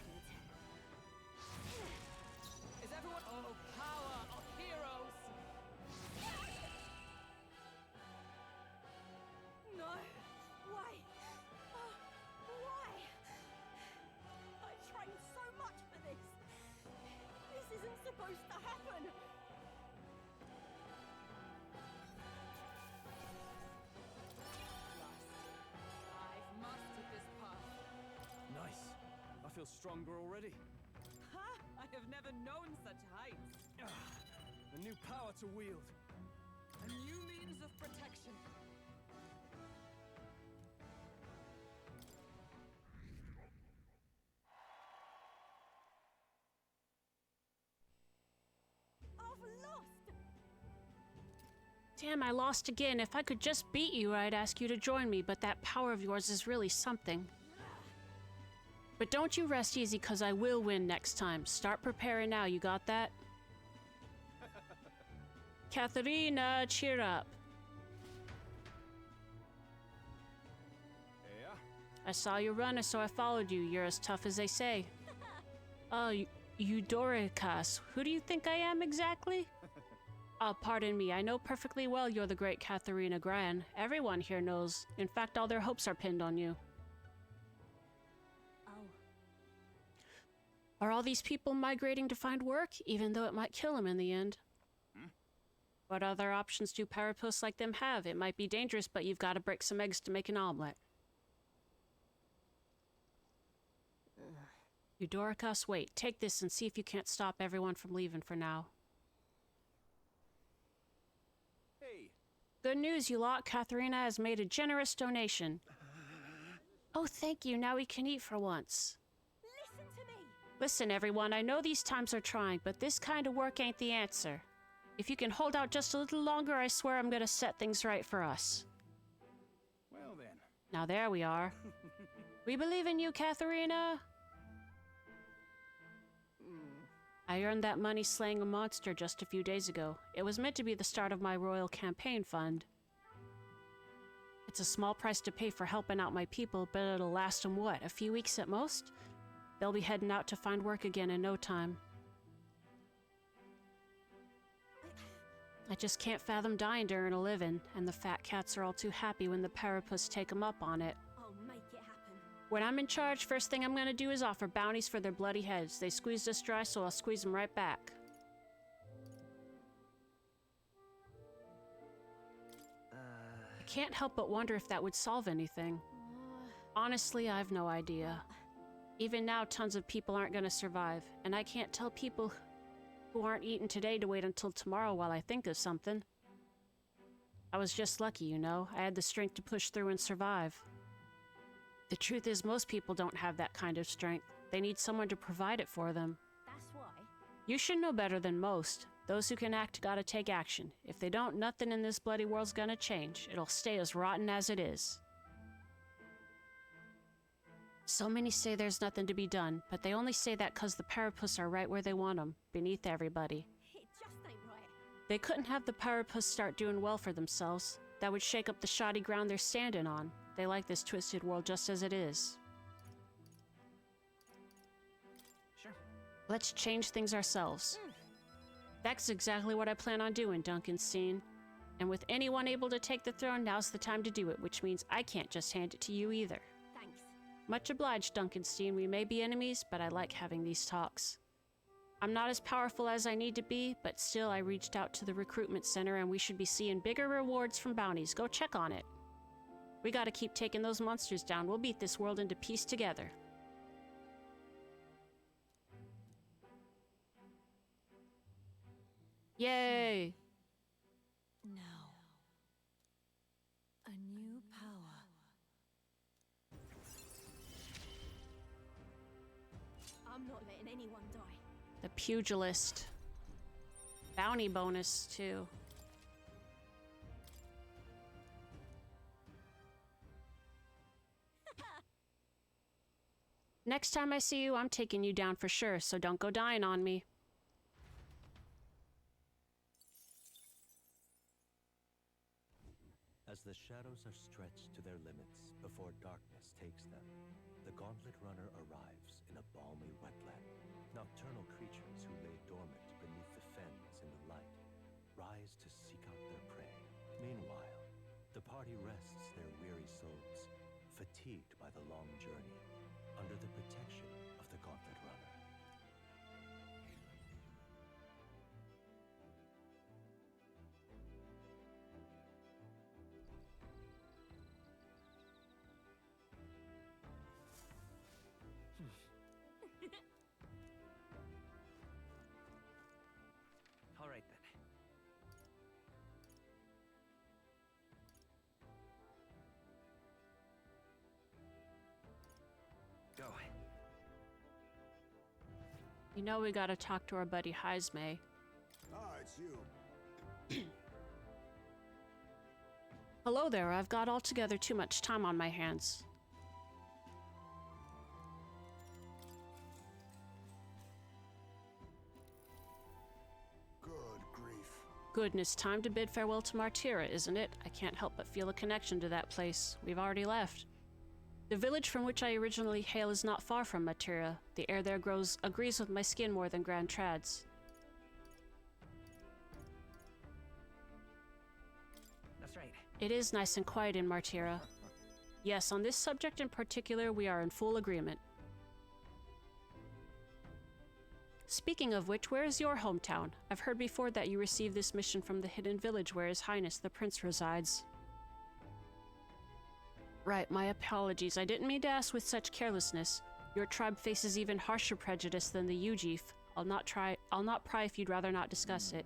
Is everyone... Oh, power of heroes! No. Why? Why? I trained so much for this. This isn't supposed to happen. I've mastered this path. Nice. I feel stronger already. Ha! I have never known such heights. A new power to wield. A new means of protection. I've lost. Damn, I lost again. If I could just beat you, I'd ask you to join me, but that power of yours is really something. But don't you rest easy, cause I will win next time. Start preparing now, you got that? Katharina, cheer up. Yeah? I saw you run, so I followed you. You're as tough as they say. Oh, Eudoricus. Who do you think I am exactly? Oh, pardon me. I know perfectly well you're the great Katharina Gran. Everyone here knows. In fact, all their hopes are pinned on you. Oh. Are all these people migrating to find work, even though it might kill them in the end? What other options do paraposts like them have? It might be dangerous, but you've got to break some eggs to make an omelet. Eudoricus, wait. Take this and see if you can't stop everyone from leaving for now. Hey. Good news, you lot. Katharina has made a generous donation. Oh, thank you. Now we can eat for once. Listen to me. Listen, everyone. I know these times are trying, but this kind of work ain't the answer. If you can hold out just a little longer, I swear I'm gonna set things right for us. Well then. Now there we are. We believe in you, Katharina. I earned that money slaying a monster just a few days ago. It was meant to be the start of my royal campaign fund. It's a small price to pay for helping out my people, but it'll last them what, a few weeks at most? They'll be heading out to find work again in no time. I just can't fathom dying to earn a living, and the fat cats are all too happy when the paraposts take them up on it. I'll make it happen. When I'm in charge, first thing I'm gonna do is offer bounties for their bloody heads. They squeezed us dry, so I'll squeeze them right back. I can't help but wonder if that would solve anything. Honestly, I've no idea. Even now, tons of people aren't gonna survive, and I can't tell people who aren't eating today to wait until tomorrow while I think of something. I was just lucky, you know. I had the strength to push through and survive. The truth is, most people don't have that kind of strength. They need someone to provide it for them. That's why. You should know better than most. Those who can act gotta take action. If they don't, nothing in this bloody world's gonna change. It'll stay as rotten as it is. So many say there's nothing to be done, but they only say that 'cause the paraposts are right where they want them, beneath everybody. It just ain't right. They couldn't have the paraposts start doing well for themselves. That would shake up the shoddy ground they're standing on. They like this twisted world just as it is. Sure. Let's change things ourselves. That's exactly what I plan on doing, Duncanstein. And with anyone able to take the throne, now's the time to do it, which means I can't just hand it to you either. Thanks. Much obliged, Duncanstein. We may be enemies, but I like having these talks. I'm not as powerful as I need to be, but still I reached out to the recruitment center and we should be seeing bigger rewards from bounties. Go check on it. We gotta keep taking those monsters down. We'll beat this world into peace together. Yay! Now, a new power. I'm not letting anyone die. The pugilist. Bounty bonus, too. Next time I see you, I'm taking you down for sure, so don't go dying on me. As the shadows are stretched to their limits before darkness takes them, the Gauntlet Runner arrives in a balmy wetland. Nocturnal creatures who lay dormant beneath the fens in the light rise to seek out their prey. Meanwhile, the party rests their weary souls, fatigued by the long journey, under the protection of the Gauntlet Runner. All right then. Go. You know we gotta talk to our buddy Heismay. Ah, it's you. Hello there, I've got altogether too much time on my hands. Good grief. Goodness, time to bid farewell to Martira, isn't it? I can't help but feel a connection to that place. We've already left. The village from which I originally hail is not far from Martira. The air there agrees with my skin more than Grand Trad's. That's right. It is nice and quiet in Martira. Yes, on this subject in particular, we are in full agreement. Speaking of which, where is your hometown? I've heard before that you received this mission from the hidden village where His Highness the Prince resides. Right, my apologies. I didn't mean to ask with such carelessness. Your tribe faces even harsher prejudice than the Ujif. I'll not pry if you'd rather not discuss it.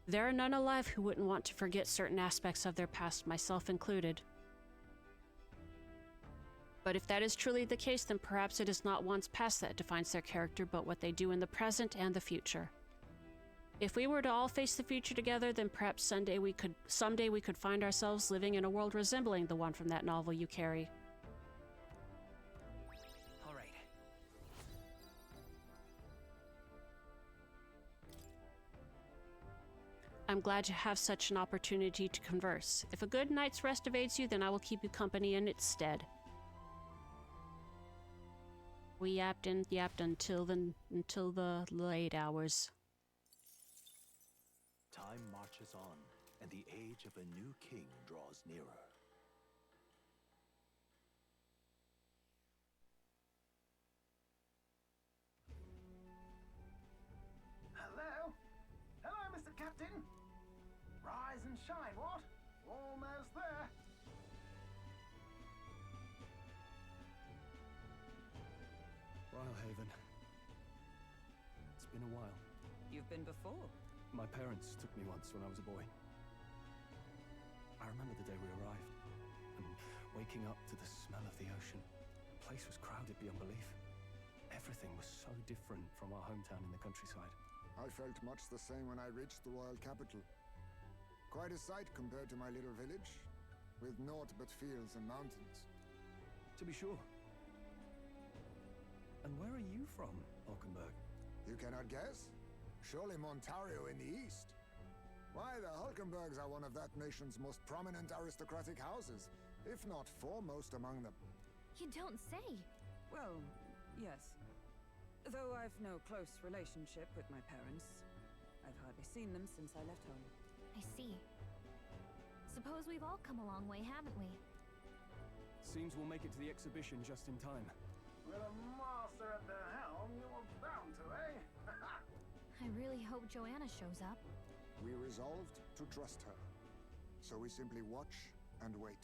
There are none alive who wouldn't want to forget certain aspects of their past, myself included. But if that is truly the case, then perhaps it is not one's past that defines their character, but what they do in the present and the future. If we were to all face the future together, then perhaps someday we could find ourselves living in a world resembling the one from that novel you carry. All right. I'm glad to have such an opportunity to converse. If a good night's rest evades you, then I will keep you company in its stead. We yapped and yapped until the late hours. Time marches on, and the age of a new king draws nearer. Hello? Hello, Mr. Captain? Rise and shine, what? Almost there. Brilehaven. It's been a while. You've been before. My parents took me once when I was a boy. I remember the day we arrived, and waking up to the smell of the ocean. The place was crowded beyond belief. Everything was so different from our hometown in the countryside. I felt much the same when I reached the royal capital. Quite a sight compared to my little village, with naught but fields and mountains. To be sure. And where are you from, Hulkenberg? You cannot guess? Surely Montario in the east. Why, the Hulkenbergs are one of that nation's most prominent aristocratic houses, if not foremost among them. You don't say. Well, yes. Though I've no close relationship with my parents, I've hardly seen them since I left home. I see. Suppose we've all come a long way, haven't we? Seems we'll make it to the exhibition just in time. With a master at the helm, you were bound to, eh? I really hope Joanna shows up. We resolved to trust her. So we simply watch and wait.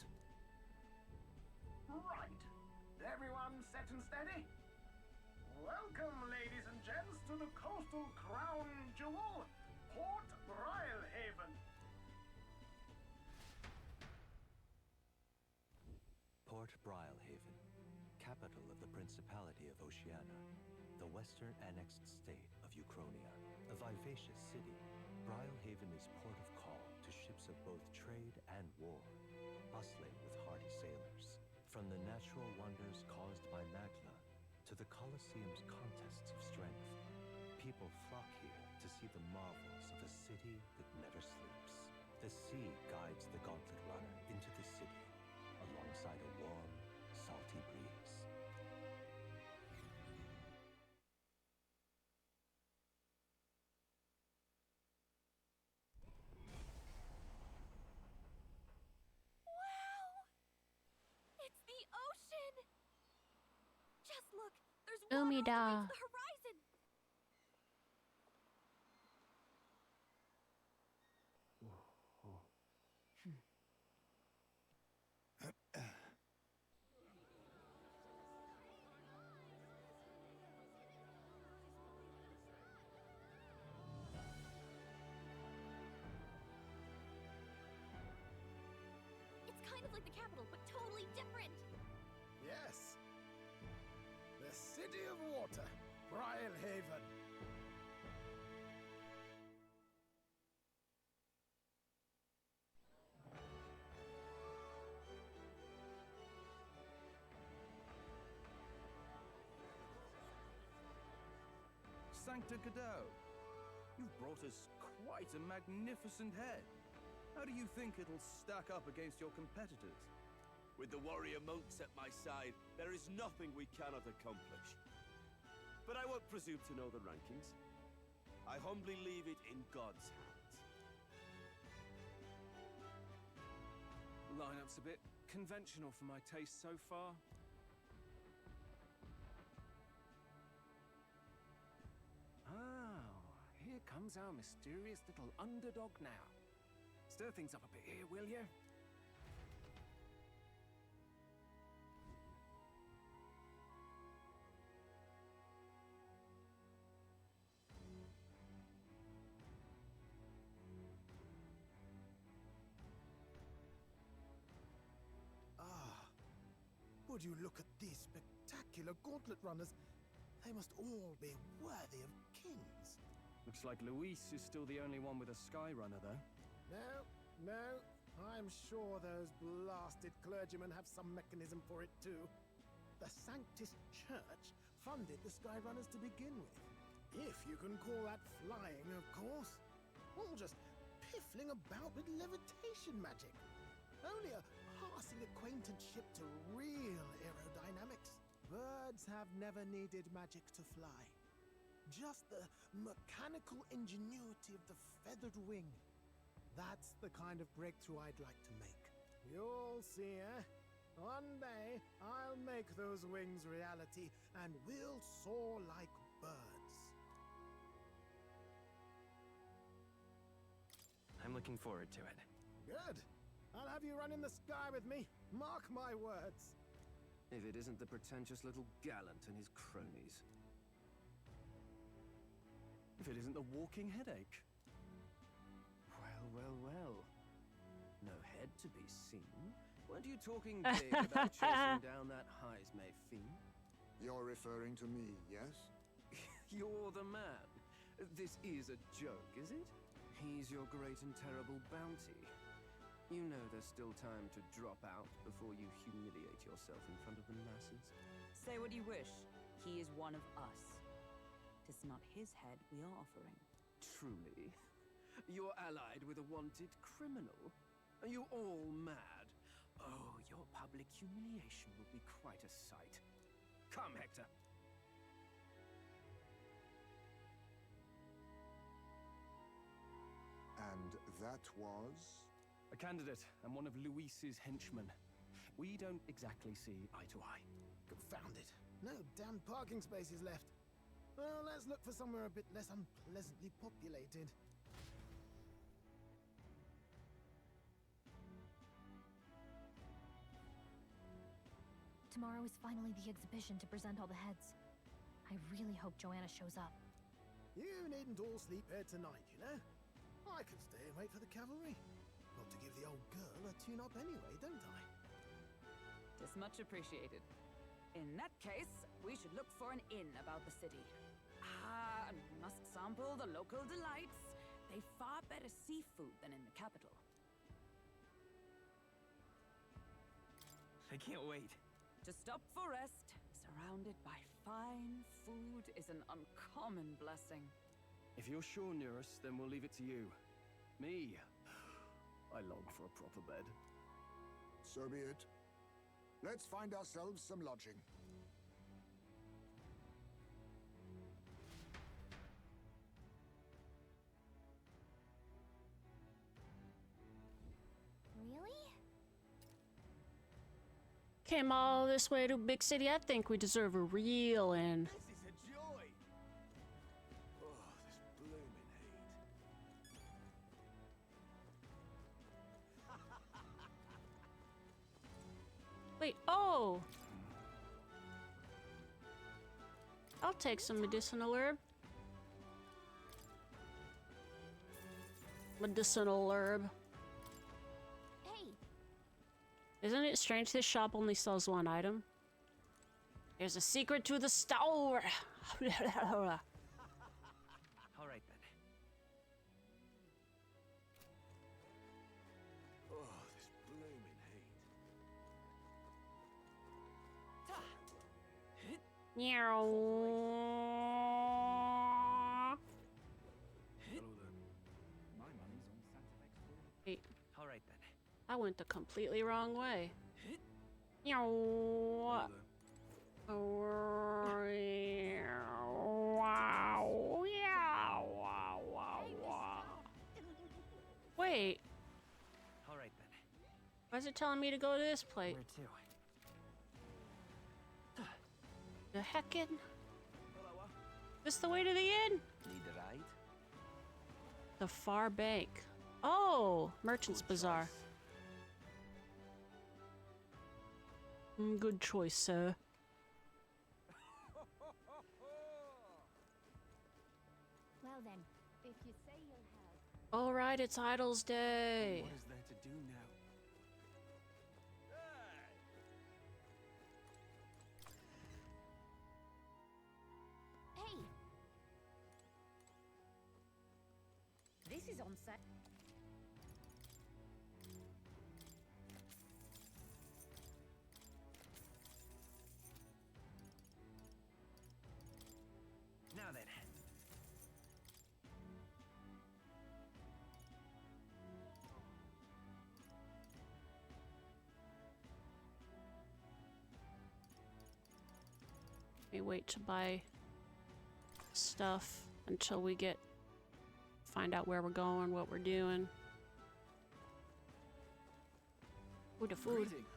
Right. Everyone set and steady? Welcome, ladies and gents, to the coastal crown jewel, Port Brilehaven. Port Brilehaven, capital of the Principality of Oceania, the western annexed state of Uchronia. A vivacious city, Brilehaven is port of call to ships of both trade and war, bustling with hardy sailors. From the natural wonders caused by Magna to the Colosseum's contests of strength, people flock here to see the marvels of a city that never sleeps. The sea guides the Gauntlet Runner into the city, alongside a warm, salty breeze. Wow! It's the ocean! Just look, there's water all the way Umida. to the horizon! It's kind of like the capital, but totally different! Yes. The City of Water, Brilehaven. Sancta Cadeau, you've brought us quite a magnificent head. How do you think it'll stack up against your competitors? With the warrior monks at my side, there is nothing we cannot accomplish. But I won't presume to know the rankings. I humbly leave it in God's hands. Lineup's a bit conventional for my taste so far. Oh, here comes our mysterious little underdog now. Stir things up a bit here, will you? Would you look at these spectacular gauntlet runners? They must all be worthy of kings. Looks like Luis is still the only one with a Sky Runner, though. No. I'm sure those blasted clergymen have some mechanism for it too. The Sanctus Church funded the Skyrunners to begin with. If you can call that flying, of course. All just piffling about with levitation magic. Only a passing acquaintanceship to real aerodynamics. Birds have never needed magic to fly. Just the mechanical ingenuity of the feathered wing. That's the kind of breakthrough I'd like to make. You'll see, eh? One day, I'll make those wings reality, and we'll soar like birds. I'm looking forward to it. Good. I'll have you run in the sky with me. Mark my words. If it isn't the pretentious little gallant and his cronies. If it isn't the walking headache. Well. No head to be seen. Weren't you talking big about chasing down that Heismay fiend? You're referring to me, yes? You're the man. This is a joke, is it? He's your great and terrible bounty. You know there's still time to drop out before you humiliate yourself in front of the masses. Say what you wish. He is one of us. 'Tis not his head we are offering. Truly? You're allied with a wanted criminal? Are you all mad? Oh, your public humiliation will be quite a sight. Come, Hector. That was? A candidate and one of Luis's henchmen. We don't exactly see eye to eye. Confound it. No damn parking spaces left. Well, let's look for somewhere a bit less unpleasantly populated. Tomorrow is finally the exhibition to present all the heads. I really hope Joanna shows up. You needn't all sleep here tonight, you know? I can stay and wait for the cavalry. Got to give the old girl a tune-up anyway, don't I? Tis much appreciated. In that case, we should look for an inn about the city. And we must sample the local delights. They've far better seafood than in the capital. I can't wait. To stop for rest, surrounded by fine food, is an uncommon blessing. If you're sure, Nearest, then we'll leave it to you. Me, I long for a proper bed. So be it. Let's find ourselves some lodging. Really? Came all this way to a big city. I think we deserve a real inn. This is a joy! Oh, this blooming heat. Wait, oh! I'll take some medicinal herb. Medicinal herb. Hey, Isn't it strange this shop only sells one item? There's a secret to the store! All right then. Oh, this blooming heat. Wait, All right then. I went the completely wrong way. Wait, All right then. why is it telling me to go to this place? Where to? The heckin'? This the way to the inn? Need a ride? The far bank. Oh, Merchant's Bazaar. Good choice, sir. well then, if you say you'll have... All right, it's Idol's Day. What is there to do now? Hey! This is on set. Now then. We wait to buy stuff until we find out where we're going, what we're doing. Ooh, the food. Greetings.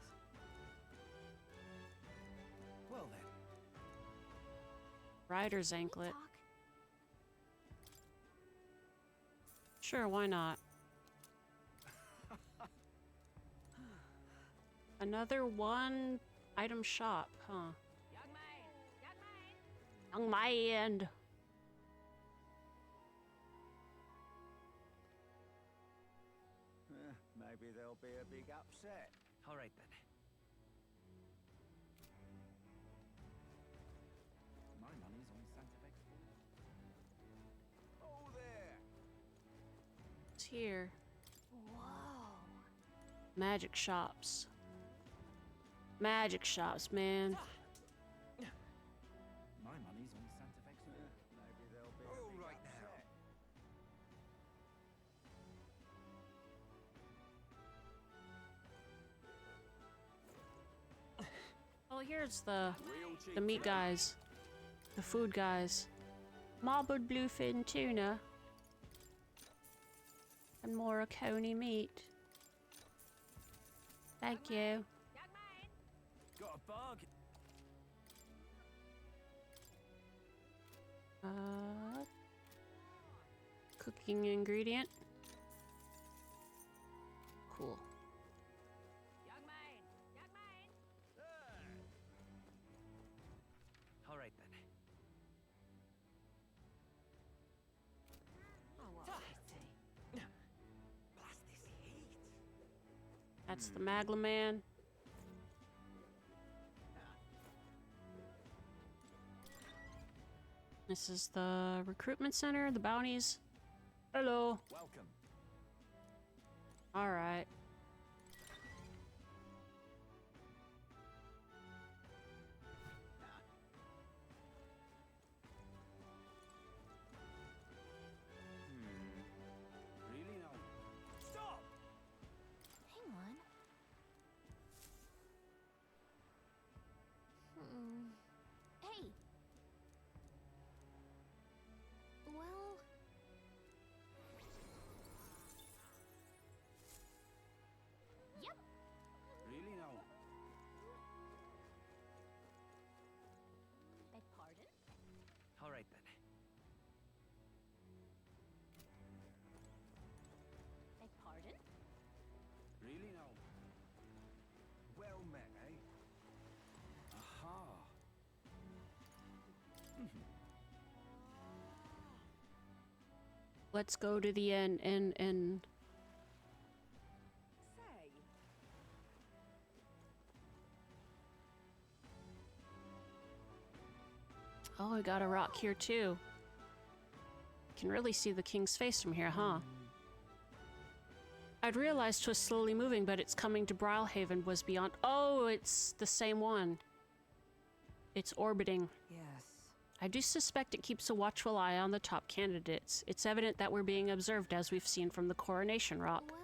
Well then. Rider's Can we anklet. talk? Sure, why not? Another one item shop, huh? Young man. Maybe there'll be a big upset. All right then. My money's on Santa Fe. Oh, there! It's here. Whoa. Magic shops. Magic shops, man. My money's on Santa Fe. Maybe there'll be a Oh, big right now. upset. Oh, here's the Real cheap meat today. guys. The food guys. Marbled bluefin tuna. And more coney meat. Thank you. Got a bug. Cooking ingredient. Cool. All right then. Blast this heat. That's the Magla Man. This is the recruitment center, the bounties. Hello. Welcome. All right. Really now? Stop! Hang on. Hey. Well... Yep. Really now? Beg pardon? All right then. Beg pardon? Really now? Well met, eh? Aha. Let's go to the end and Say, oh, we got a rock here too. Can really see the king's face from here, huh? I'd realized 'twas slowly moving, but its coming to Brilhaven was beyond. Oh, it's the same one. It's orbiting. yes. I do suspect it keeps a watchful eye on the top candidates. It's evident that we're being observed, as we've seen from the coronation rock. Well...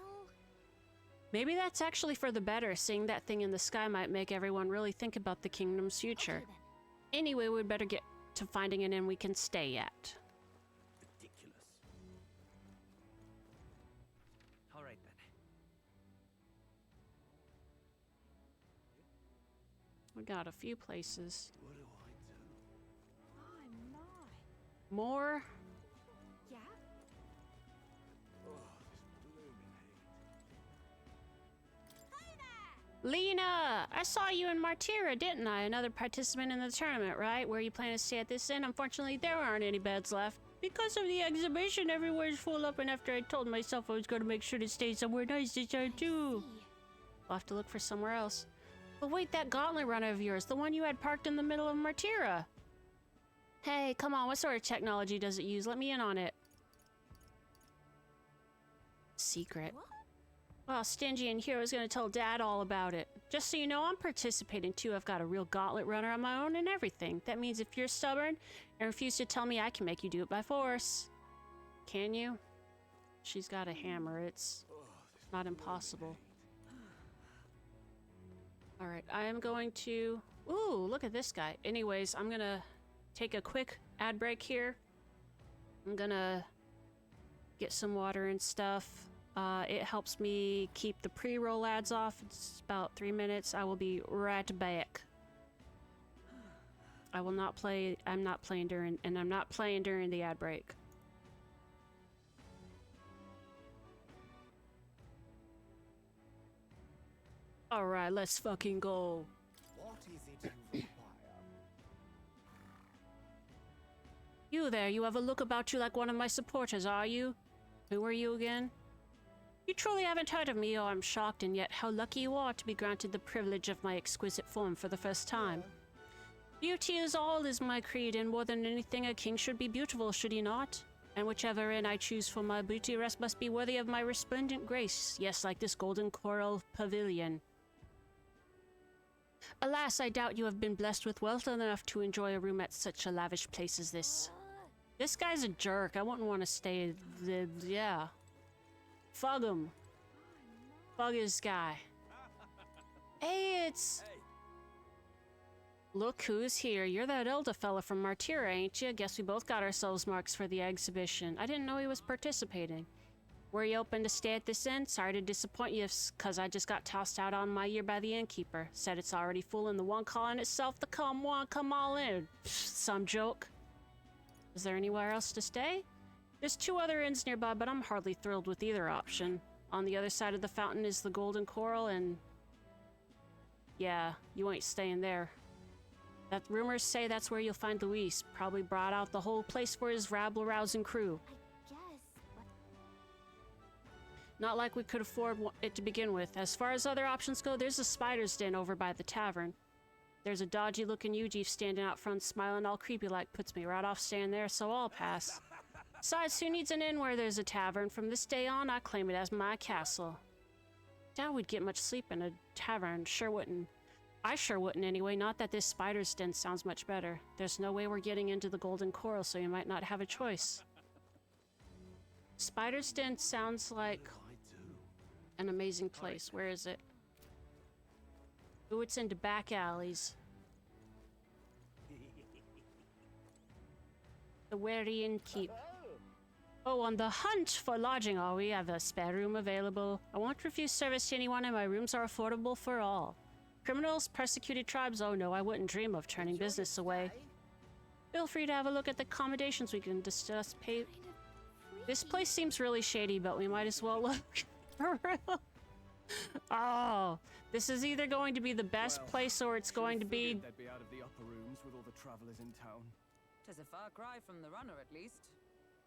Maybe that's actually for the better. Seeing that thing in the sky might make everyone really think about the kingdom's future. Okay, then. Anyway, we'd better get to finding an inn we can stay at. Ridiculous. All right then. We got a few places. What do I do? My, my. More? Yeah? Oh, this blooming heat. Lena! I saw you in Martyra, didn't I? Another participant in the tournament, right? Where you plan to stay at this inn? Unfortunately, there aren't any beds left. Because of the exhibition, everywhere's full up, and after I told myself I was going to make sure to stay somewhere nice this time, too. I'll have to look for somewhere else. But wait, that gauntlet runner of yours, the one you had parked in the middle of Martyra. Hey, come on, what sort of technology does it use? Let me in on it. Secret. What? Well, Stingy and Hero's gonna tell Dad all about it. Just so you know, I'm participating too. I've got a real gauntlet runner on my own and everything. That means if you're stubborn and refuse to tell me, I can make you do it by force. Can you? She's got a hammer. It's not impossible. Alright, I am going to... Ooh, look at this guy. Anyways, I'm gonna take a quick ad break here. I'm gonna get some water and stuff. It helps me keep the pre-roll ads off. It's about 3 minutes. I will be right back. I will not play... I'm not playing during... And I'm not playing during the ad break. Alright, let's fucking go. What is it you require? You there, you have a look about you like one of my supporters, are you? Who are you again? You truly haven't heard of me, or I'm shocked, and yet how lucky you are to be granted the privilege of my exquisite form for the first time. Beauty is all is my creed, and more than anything a king should be beautiful, should he not? And whichever inn I choose for my booty rest must be worthy of my resplendent grace, yes, like this golden coral pavilion. Alas, I doubt you have been blessed with wealth enough to enjoy a room at such a lavish place as this. This guy's a jerk. I wouldn't want to stay... yeah. Fug him. Fug his guy. Hey, it's... Look who's here. You're that elder fella from Martyra, ain't you? Guess we both got ourselves marks for the exhibition. I didn't know he was participating. Were you open to stay at this inn? Sorry to disappoint you, cause I just got tossed out on my year by the innkeeper. Said it's already full and the one calling itself the come one, come all in. Some joke. Is there anywhere else to stay? There's 2 other inns nearby, but I'm hardly thrilled with either option. On the other side of the fountain is the Golden Coral, and yeah, you ain't staying there. That rumors say that's where you'll find Luis. Probably brought out the whole place for his rabble-rousing crew. I guess, but Not like we could afford it to begin with. As far as other options go, there's a spider's den over by the tavern. There's a dodgy-looking Yuji standing out front, smiling all creepy-like. Puts me right off staying there, so I'll pass. Besides, who needs an inn where there's a tavern? From this day on, I claim it as my castle. Doubt we'd get much sleep in a tavern. Sure wouldn't. I sure wouldn't anyway. Not that this spider's den sounds much better. There's no way we're getting into the Golden Coral, so you might not have a choice. Spider's den sounds like an amazing place. Where is it? Ooh, it's into back alleys. The wary innkeep. Oh, on the hunt for lodging, are we? Have a spare room available. I won't refuse service to anyone, and my rooms are affordable for all. Criminals, persecuted tribes, oh no, I wouldn't dream of turning business away. Feel free to have a look at the accommodations we can discuss. This place seems really shady, but we might as well look. For real. Oh, this is either going to be the best place or it's going to be... They'd be out of the upper rooms with all the travelers in town. 'Tis a far cry from the runner, at least.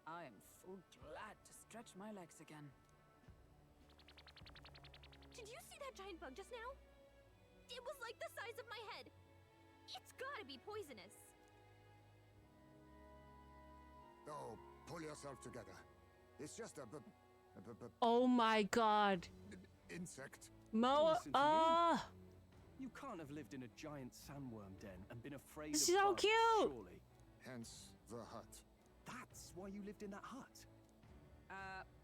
I am full glad to stretch my legs again. did you see that giant bug just now? It was like the size of my head. It's gotta be poisonous. Oh, pull yourself together. It's just a Oh my god. insect. Moa, Listen to me. You can't have lived in a giant sandworm den and been afraid of So bugs, cute! surely. Hence the hut. That's why you lived in that hut.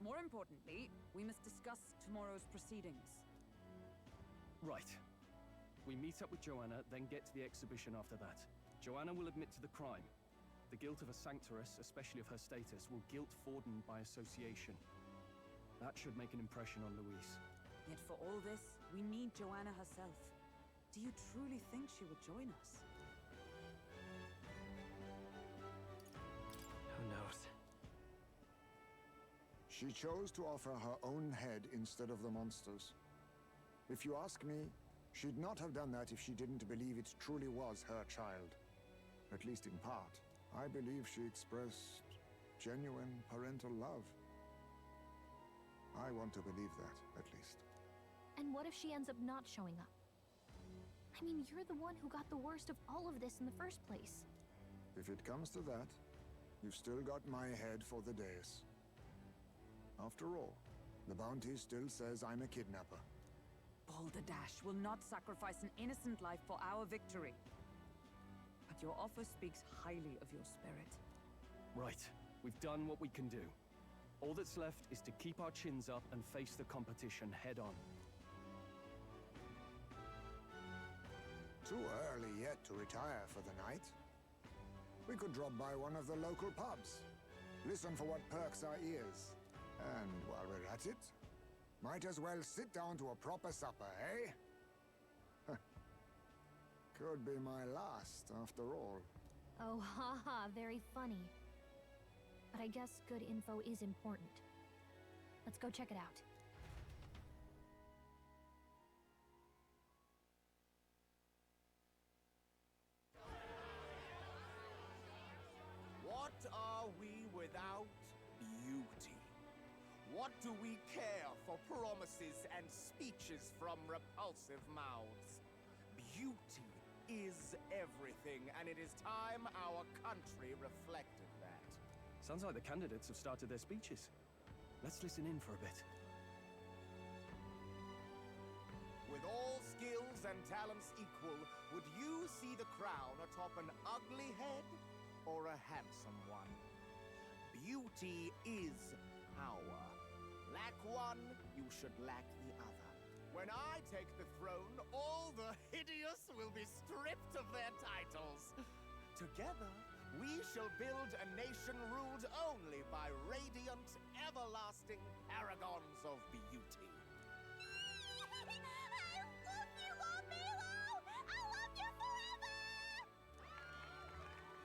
More importantly, we must discuss tomorrow's proceedings. Right. We meet up with Joanna, then get to the exhibition after that. Joanna will admit to the crime. The guilt of a sanctoress, especially of her status, will guilt Forden by association. That should make an impression on Louise. Yet for all this, we need Joanna herself. Do you truly think she would join us? Who knows? She chose to offer her own head instead of the monster's. If you ask me, she'd not have done that if she didn't believe it truly was her child. At least in part. I believe she expressed genuine parental love. I want to believe that, at least. And what if she ends up not showing up? I mean, you're the one who got the worst of all of this in the first place. If it comes to that, you've still got my head for the dais. After all, the bounty still says I'm a kidnapper. Balderdash will not sacrifice an innocent life for our victory. But your offer speaks highly of your spirit. Right. We've done what we can do. All that's left is to keep our chins up and face the competition head on. Too early yet to retire for the night. We could drop by one of the local pubs. Listen for what perks our ears. And while we're at it, might as well sit down to a proper supper, eh? Could be my last, after all. Oh, haha, very funny. But I guess good info is important. Let's go check it out. What are we without beauty? What do we care for promises and speeches from repulsive mouths? Beauty is everything, and it is time our country reflected that. Sounds like the candidates have started their speeches. Let's listen in for a bit. With all skills and talents equal, would you see the crown atop an ugly head or a handsome one? Beauty is power. Lack one, you should lack the other. When I take the throne, all the hideous will be stripped of their titles. Together, We shall build a nation ruled only by radiant, everlasting paragons of beauty. I love you, Milo! I love you forever!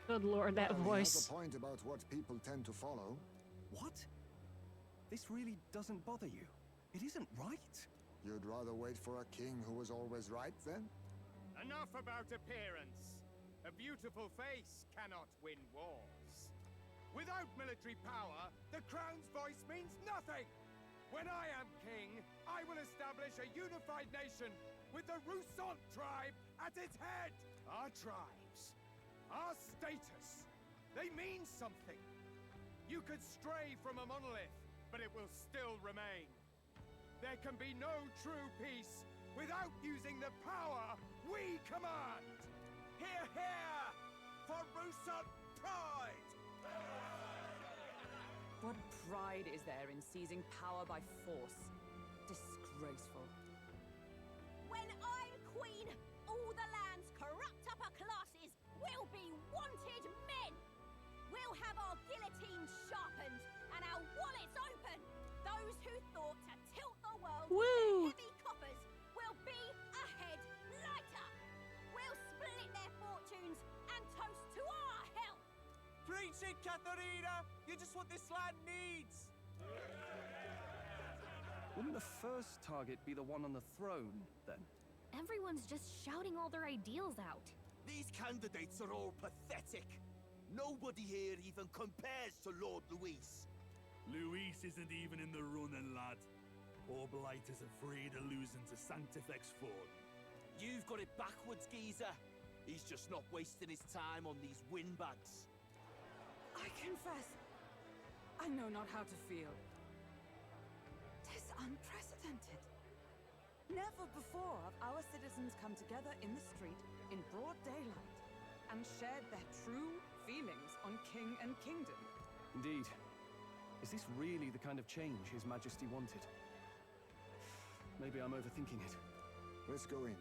Good lord, that Well, he has voice. a point about what people tend to follow. What? This really doesn't bother you? It isn't right. You'd rather wait for a king who was always right, then? Enough about appearance. A beautiful face cannot win wars. Without military power, the crown's voice means nothing. When I am king, I will establish a unified nation with the Rousant tribe at its head. Our tribes, our status, they mean something. You could stray from a monolith, but it will still remain. There can be no true peace without using the power we command. Hear, hear! For Rousant pride! What pride is there in seizing power by force? Disgraceful. When I'm queen, all the land's corrupt upper classes will be wanted men. We'll have our guillotines sharpened and our wallets open. Those who thought to tilt the world with Woo! their heavy coffers will be a head lighter. We'll split their fortunes and toast to our health. Preach it, Katharina! You're just what this land needs! Wouldn't the first target be the one on the throne, then? Everyone's just shouting all their ideals out. These candidates are all pathetic. Nobody here even compares to Lord Luis. Luis isn't even in the running, lad. Poor Blight is afraid of losing to Sanctifex Ford. You've got it backwards, geezer. He's just not wasting his time on these windbags. I confess, I know not how to feel. 'Tis unprecedented. Never before have our citizens come together in the street in broad daylight and shared their true feelings on king and kingdom. Indeed. Is this really the kind of change His Majesty wanted? Maybe I'm overthinking it. Let's go in.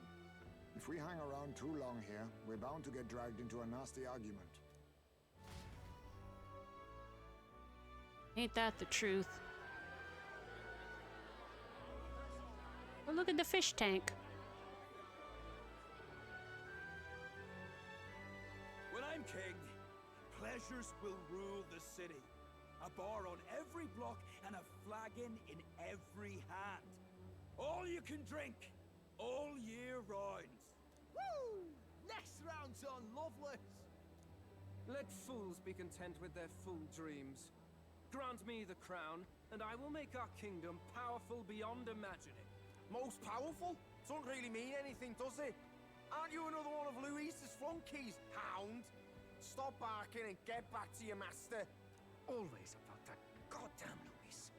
If we hang around too long here, we're bound to get dragged into a nasty argument. Ain't that the truth? Oh, look at the fish tank. When I'm king, pleasures will rule the city. A bar on every block and a flagon in every hand. All you can drink, all year round. Woo! Next round's on Loveless. Let fools be content with their fool dreams. Grant me the crown, and I will make our kingdom powerful beyond imagining. Most powerful? Doesn't really mean anything, does it? Aren't you another one of Luis's flunkies, hound? Stop barking and get back to your master. Always about that goddamn Luis.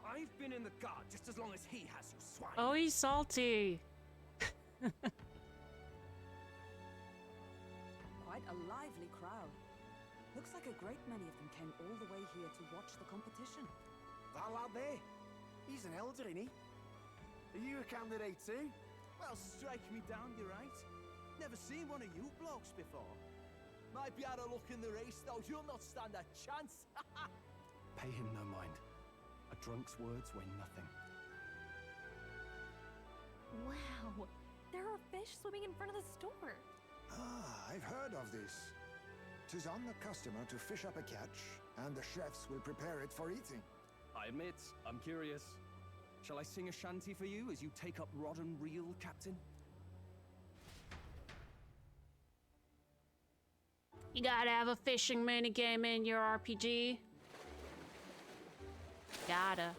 I've been in the guard just as long as he has, you swine. Oh, he's salty. Quite a lively crowd. Looks like a great many of them came all the way here to watch the competition. That lad there, he's an elder, isn't he? Are you a candidate too? Well, strike me down, you're right. Never seen one of you blokes before. Might be out of luck in the race, though. You'll not stand a chance. Pay him no mind. A drunk's words weigh nothing. Wow, there are fish swimming in front of the store. Ah, I've heard of this. 'Tis on the customer to fish up a catch, and the chefs will prepare it for eating. I admit, I'm curious. Shall I sing a shanty for you as you take up rod and reel, Captain? You gotta have a fishing minigame in your RPG. Gotta.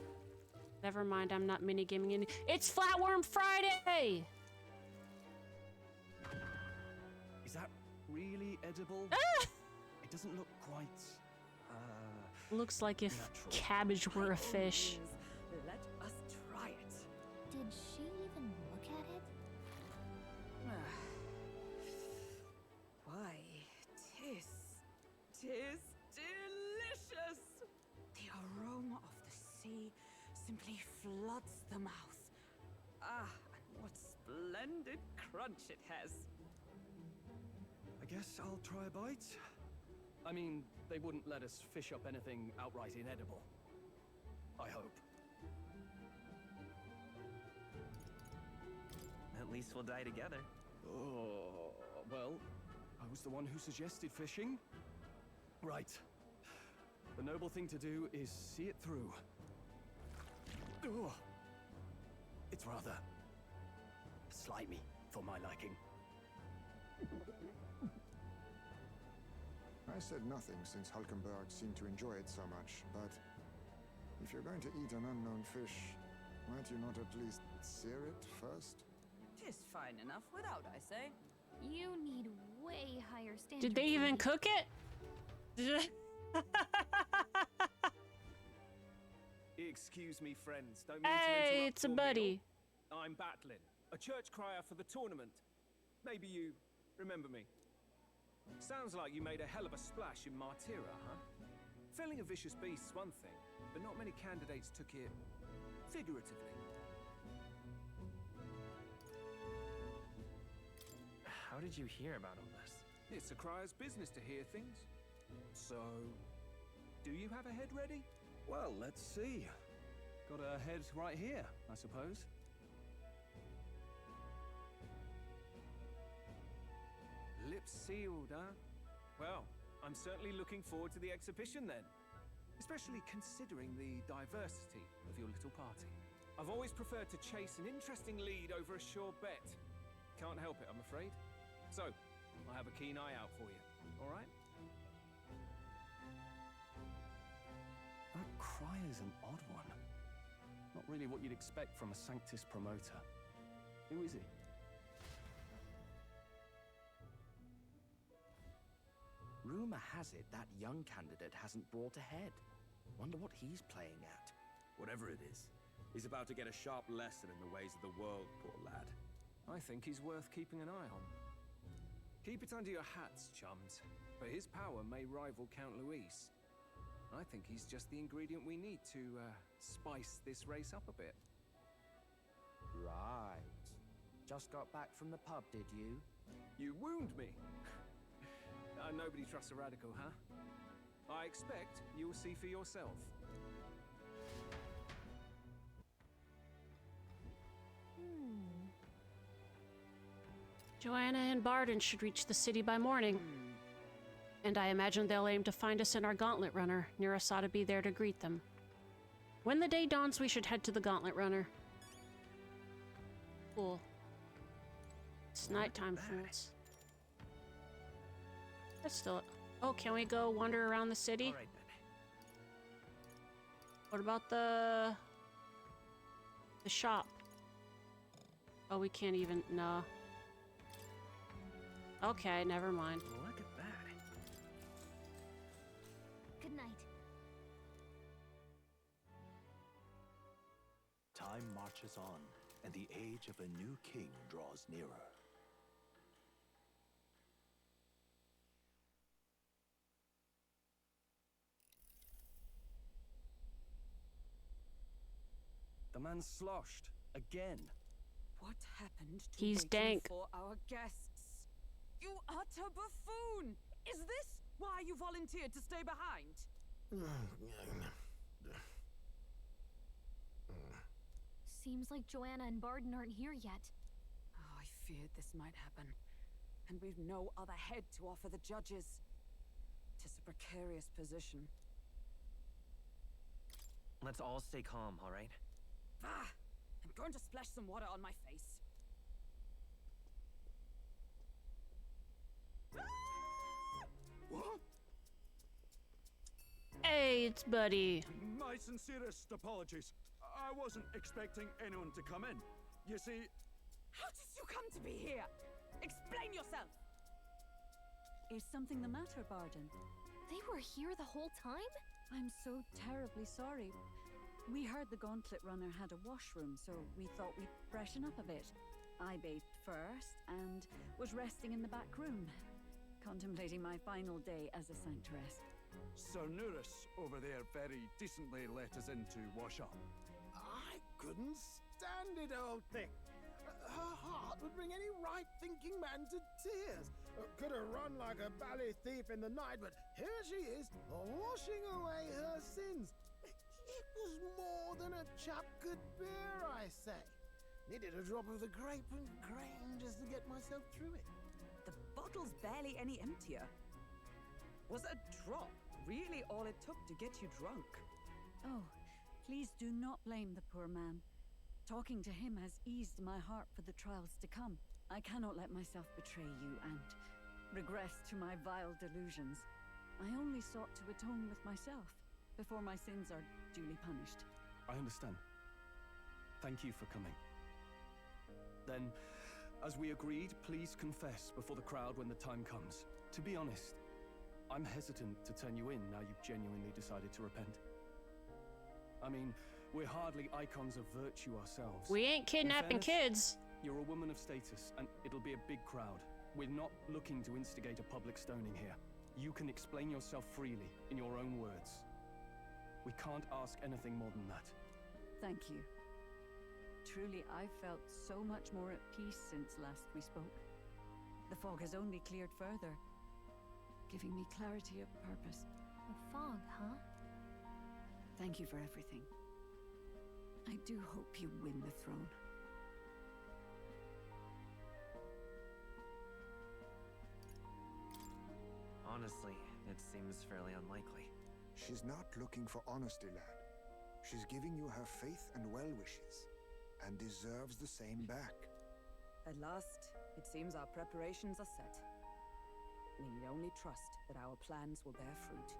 Never mind, I'm not minigaming in. It's Flatworm Friday! Is that really edible? Ah! It doesn't look quite, Looks like if natural. cabbage were a By all fish. means, let us try it. Did she even look at it? Why, tis delicious! The aroma of the sea simply floods the mouth. Ah, and what splendid crunch it has. I guess I'll try a bite. I mean, they wouldn't let us fish up anything outright inedible. I hope. At least we'll die together. Oh, well, I was the one who suggested fishing. Right. The noble thing to do is see it through. Ugh. It's rather slimy for my liking. I said nothing since Hulkenberg seemed to enjoy it so much, but if you're going to eat an unknown fish, might you not at least sear it first? Tis fine enough without, I say. You need way higher standards. Did they even cook it? Excuse me, friends. Don't mean to Hey, interrupt it's a your buddy. meal. I'm Batlin, a church crier for the tournament. Maybe you remember me. Sounds like you made a hell of a splash in Martira, huh? Felling a vicious beast's one thing, but not many candidates took it figuratively. How did you hear about all this? It's a crier's business to hear things. So, do you have a head ready? Well, let's see. Got a head right here, I suppose. Lips sealed, huh? Well, I'm certainly looking forward to the exhibition then. Especially considering the diversity of your little party. I've always preferred to chase an interesting lead over a sure bet. Can't help it, I'm afraid. So, I have a keen eye out for you, all right? That crier's an odd one. Not really what you'd expect from a Sanctus promoter. Who is he? Rumor has it that young candidate hasn't brought ahead. Wonder what he's playing at. Whatever it is, he's about to get a sharp lesson in the ways of the world, poor lad. I think he's worth keeping an eye on. Keep it under your hats, chums, but his power may rival Count Luis. I think he's just the ingredient we need to spice this race up a bit. Right. Just got back from the pub, did you? You wound me. Nobody trusts a radical, huh? I expect you'll see for yourself. Joanna and Barden should reach the city by morning. And I imagine they'll aim to find us in our Gauntlet Runner. Nearest ought to be there to greet them. When the day dawns, we should head to the Gauntlet Runner. Cool. It's nighttime, fools. That's still... Oh, can we go wander around the city? All right, then. What about the shop? Oh, we can't even... No. Okay, never mind. Look at that. Good night. Time marches on, and the age of a new king draws nearer. The man's sloshed. Again. What happened to He's waiting dank. for our guests? You utter buffoon! Is this why you volunteered to stay behind? Seems like Joanna and Barden aren't here yet. Oh, I feared this might happen. And we've no other head to offer the judges. Tis a precarious position. Let's all stay calm, all right? Ah! I'm going to splash some water on my face. What? Hey, it's Buddy. My sincerest apologies. I wasn't expecting anyone to come in. You see... How did you come to be here? Explain yourself! Is something the matter, Barden? They were here the whole time? I'm so terribly sorry. We heard the Gauntlet Runner had a washroom, so we thought we'd freshen up a bit. I bathed first and was resting in the back room, contemplating my final day as a sanctress. Sir Nuris over there very decently let us in to wash up. I couldn't stand it, old thing. her heart would bring any right-thinking man to tears. Could have run like a ballet thief in the night, but here she is, washing away her sins. It was more than a chap could bear, I say. Needed a drop of the grape and grain just to get myself through it. The bottle's barely any emptier. Was a drop really all it took to get you drunk? Oh, please do not blame the poor man. Talking to him has eased my heart for the trials to come. I cannot let myself betray you and regress to my vile delusions. I only sought to atone with myself before my sins are duly punished. I understand. Thank you for coming. Then, as we agreed, please confess before the crowd when the time comes. To be honest, I'm hesitant to turn you in now you've genuinely decided to repent. I mean, we're hardly icons of virtue ourselves. We ain't kidnapping fairness, kids. You're a woman of status, and it'll be a big crowd. We're not looking to instigate a public stoning here. You can explain yourself freely, in your own words. We can't ask anything more than that. Thank you. Truly, I've felt so much more at peace since last we spoke. The fog has only cleared further, giving me clarity of purpose. The fog, huh? Thank you for everything. I do hope you win the throne. Honestly, it seems fairly unlikely. She's not looking for honesty, lad. She's giving you her faith and well wishes, and deserves the same back. At last, it seems our preparations are set. We need only trust that our plans will bear fruit.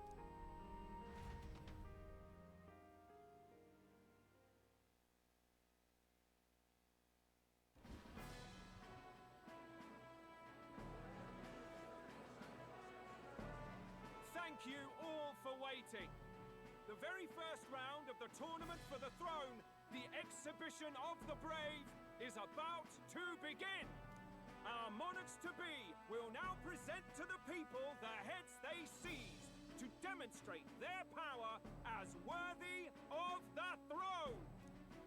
Thank you all for waiting. The very first round of the tournament for the throne, the exhibition of the brave, is about to begin. Our monarchs-to-be will now present to the people the heads they seized to demonstrate their power as worthy of the throne.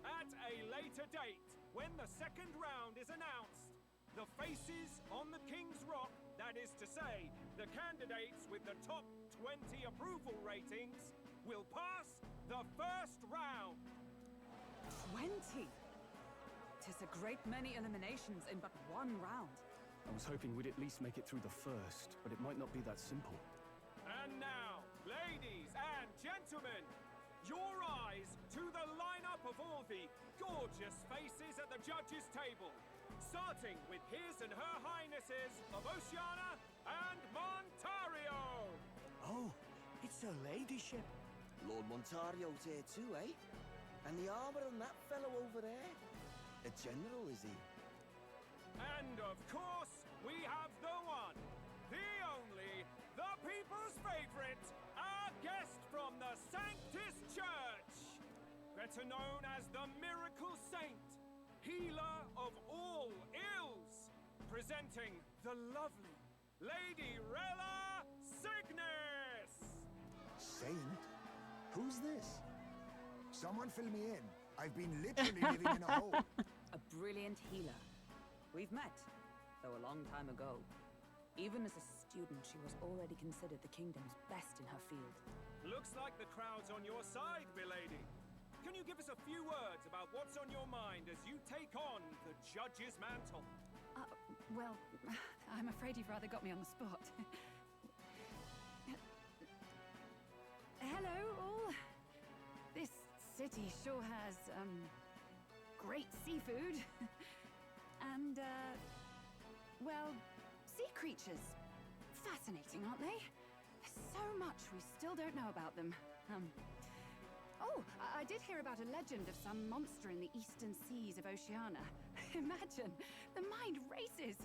At a later date, when the second round is announced, the faces on the King's Rock, that is to say, the candidates with the top 20 approval ratings, will pass the first round. 20? 'Tis a great many eliminations in but one round. I was hoping we'd at least make it through the first, but it might not be that simple. And now, ladies and gentlemen, your eyes to the lineup of all the gorgeous faces at the judges' table, starting with his and her highnesses of Oceania and Montario. Oh, it's her ladyship. Lord Montario's here too, eh? And the armor on that fellow over there. A general, is he? And of course, we have the one, the only, the people's favorite, our guest from the Sanctus Church, better known as the Miracle Saint, healer of all ills, presenting the lovely Lady Rella Cygnus! Saint? Who's this? Someone fill me in. I've been literally living in a hole. A brilliant healer. We've met, though a long time ago. Even as a student, she was already considered the kingdom's best in her field. Looks like the crowd's on your side, milady. Can you give us a few words about what's on your mind as you take on the judge's mantle? Well, I'm afraid you've rather got me on the spot. Hello, all. This city sure has, great seafood. And, well, sea creatures. Fascinating, aren't they? There's so much we still don't know about them. Oh, I did hear about a legend of some monster in the eastern seas of Oceania. Imagine, the mind races.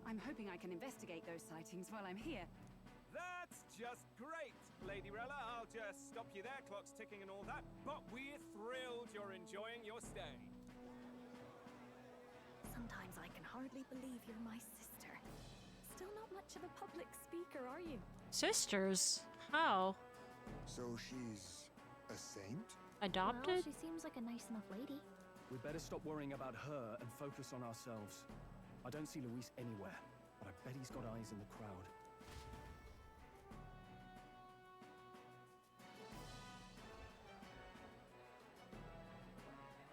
I'm hoping I can investigate those sightings while I'm here. That's just great, Lady Rella. I'll just stop you there, clock's ticking and all that. But we're thrilled you're enjoying your stay. Sometimes I can hardly believe you're my sister. Still not much of a public speaker, are you? Sisters? How? So she's a saint? Adopted? Well, she seems like a nice enough lady. We'd better stop worrying about her and focus on ourselves. I don't see Luis anywhere, but I bet he's got eyes in the crowd.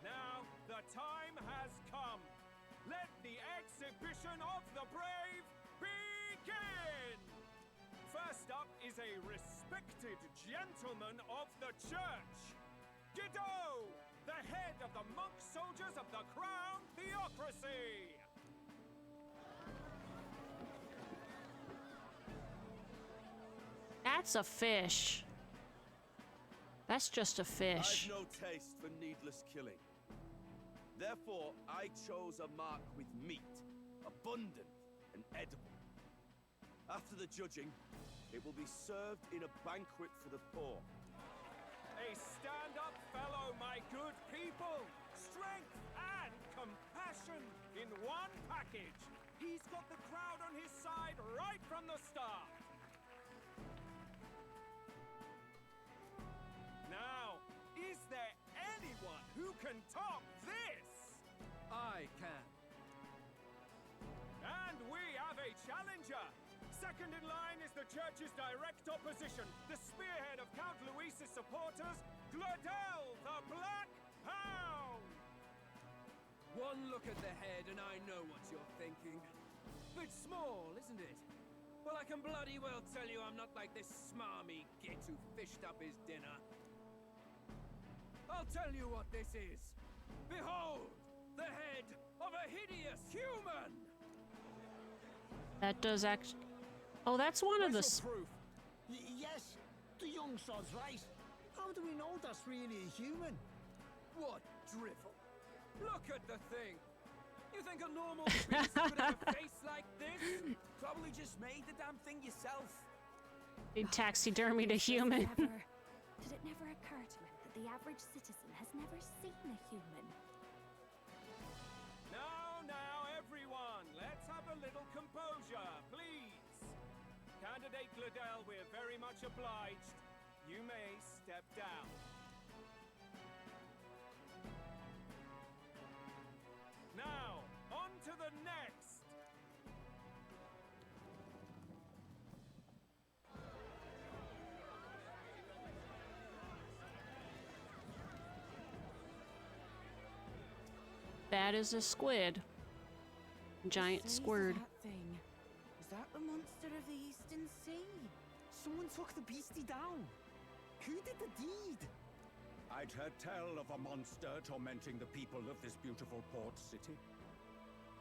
Now, the time has come. Let the exhibition of the brave begin! First up is a respected gentleman of the church, Guido, the head of the monk soldiers of the Crown Theocracy! That's a fish. That's just a fish. I've no taste for needless killing. Therefore, I chose a mark with meat, abundant and edible. After the judging, it will be served in a banquet for the poor. A stand-up fellow, my good people! Strength and compassion in one package! He's got the crowd on his side right from the start! Now, is there anyone who can top this? I can. And we have a challenger! Second in line is the church's direct opposition, the spearhead of Count Luis's supporters, Gladel the Black Hound! One look at the head and I know what you're thinking. Bit small, isn't it? Well, I can bloody well tell you I'm not like this smarmy git who fished up his dinner. I'll tell you what this is. Behold, the head of a hideous human! That does actually... Oh, that's one of the... Proof. Yes, the young sod's right. How do we know that's really a human? What drivel? Look at the thing! You think a normal beast could have a face like this? Probably just made the damn thing yourself. Big taxidermied a human. Did it never occur to him that the average citizen has never seen a human? Now, everyone, let's have a little composure, please. Candidate Gladel, we're very much obliged. You may step down. Now, on to the next. That is a squid. Giant squid. That thing. Is that the monster of the Eastern Sea? Someone took the beastie down. Who did the deed? I'd heard tell of a monster tormenting the people of this beautiful port city.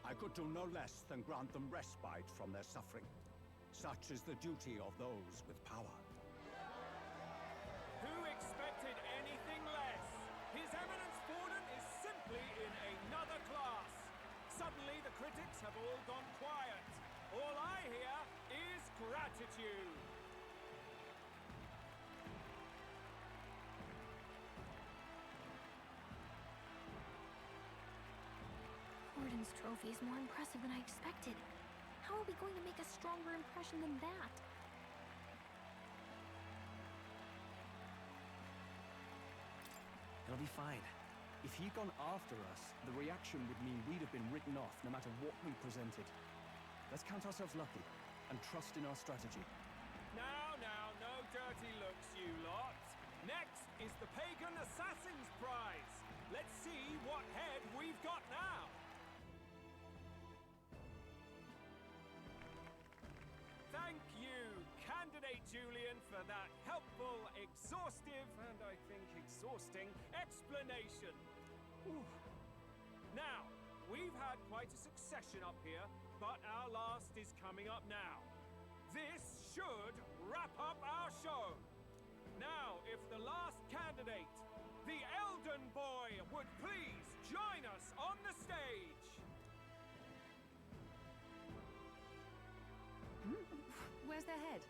I could do no less than grant them respite from their suffering. Such is the duty of those with power. Who expected anything less? His Eminence Forden is simply in another class. Suddenly the critics have all gone quiet. All I hear is gratitude. Forden's trophy is more impressive than I expected. How are we going to make a stronger impression than that? It'll be fine. If he'd gone after us, the reaction would mean we'd have been written off no matter what we presented. Let's count ourselves lucky and trust in our strategy. Now, no dirty looks, you lot. Next is the Pagan Assassin's Prize. Let's see what head we've got now. Thank you, Candidate Julian, for that helpful, exhaustive, and I think exhausting explanation. Ooh. Now, we've had quite a succession up here, but our last is coming up now. This should wrap up our show. Now, if the last candidate, the Elden Boy, would please join us on the stage. Where's their head?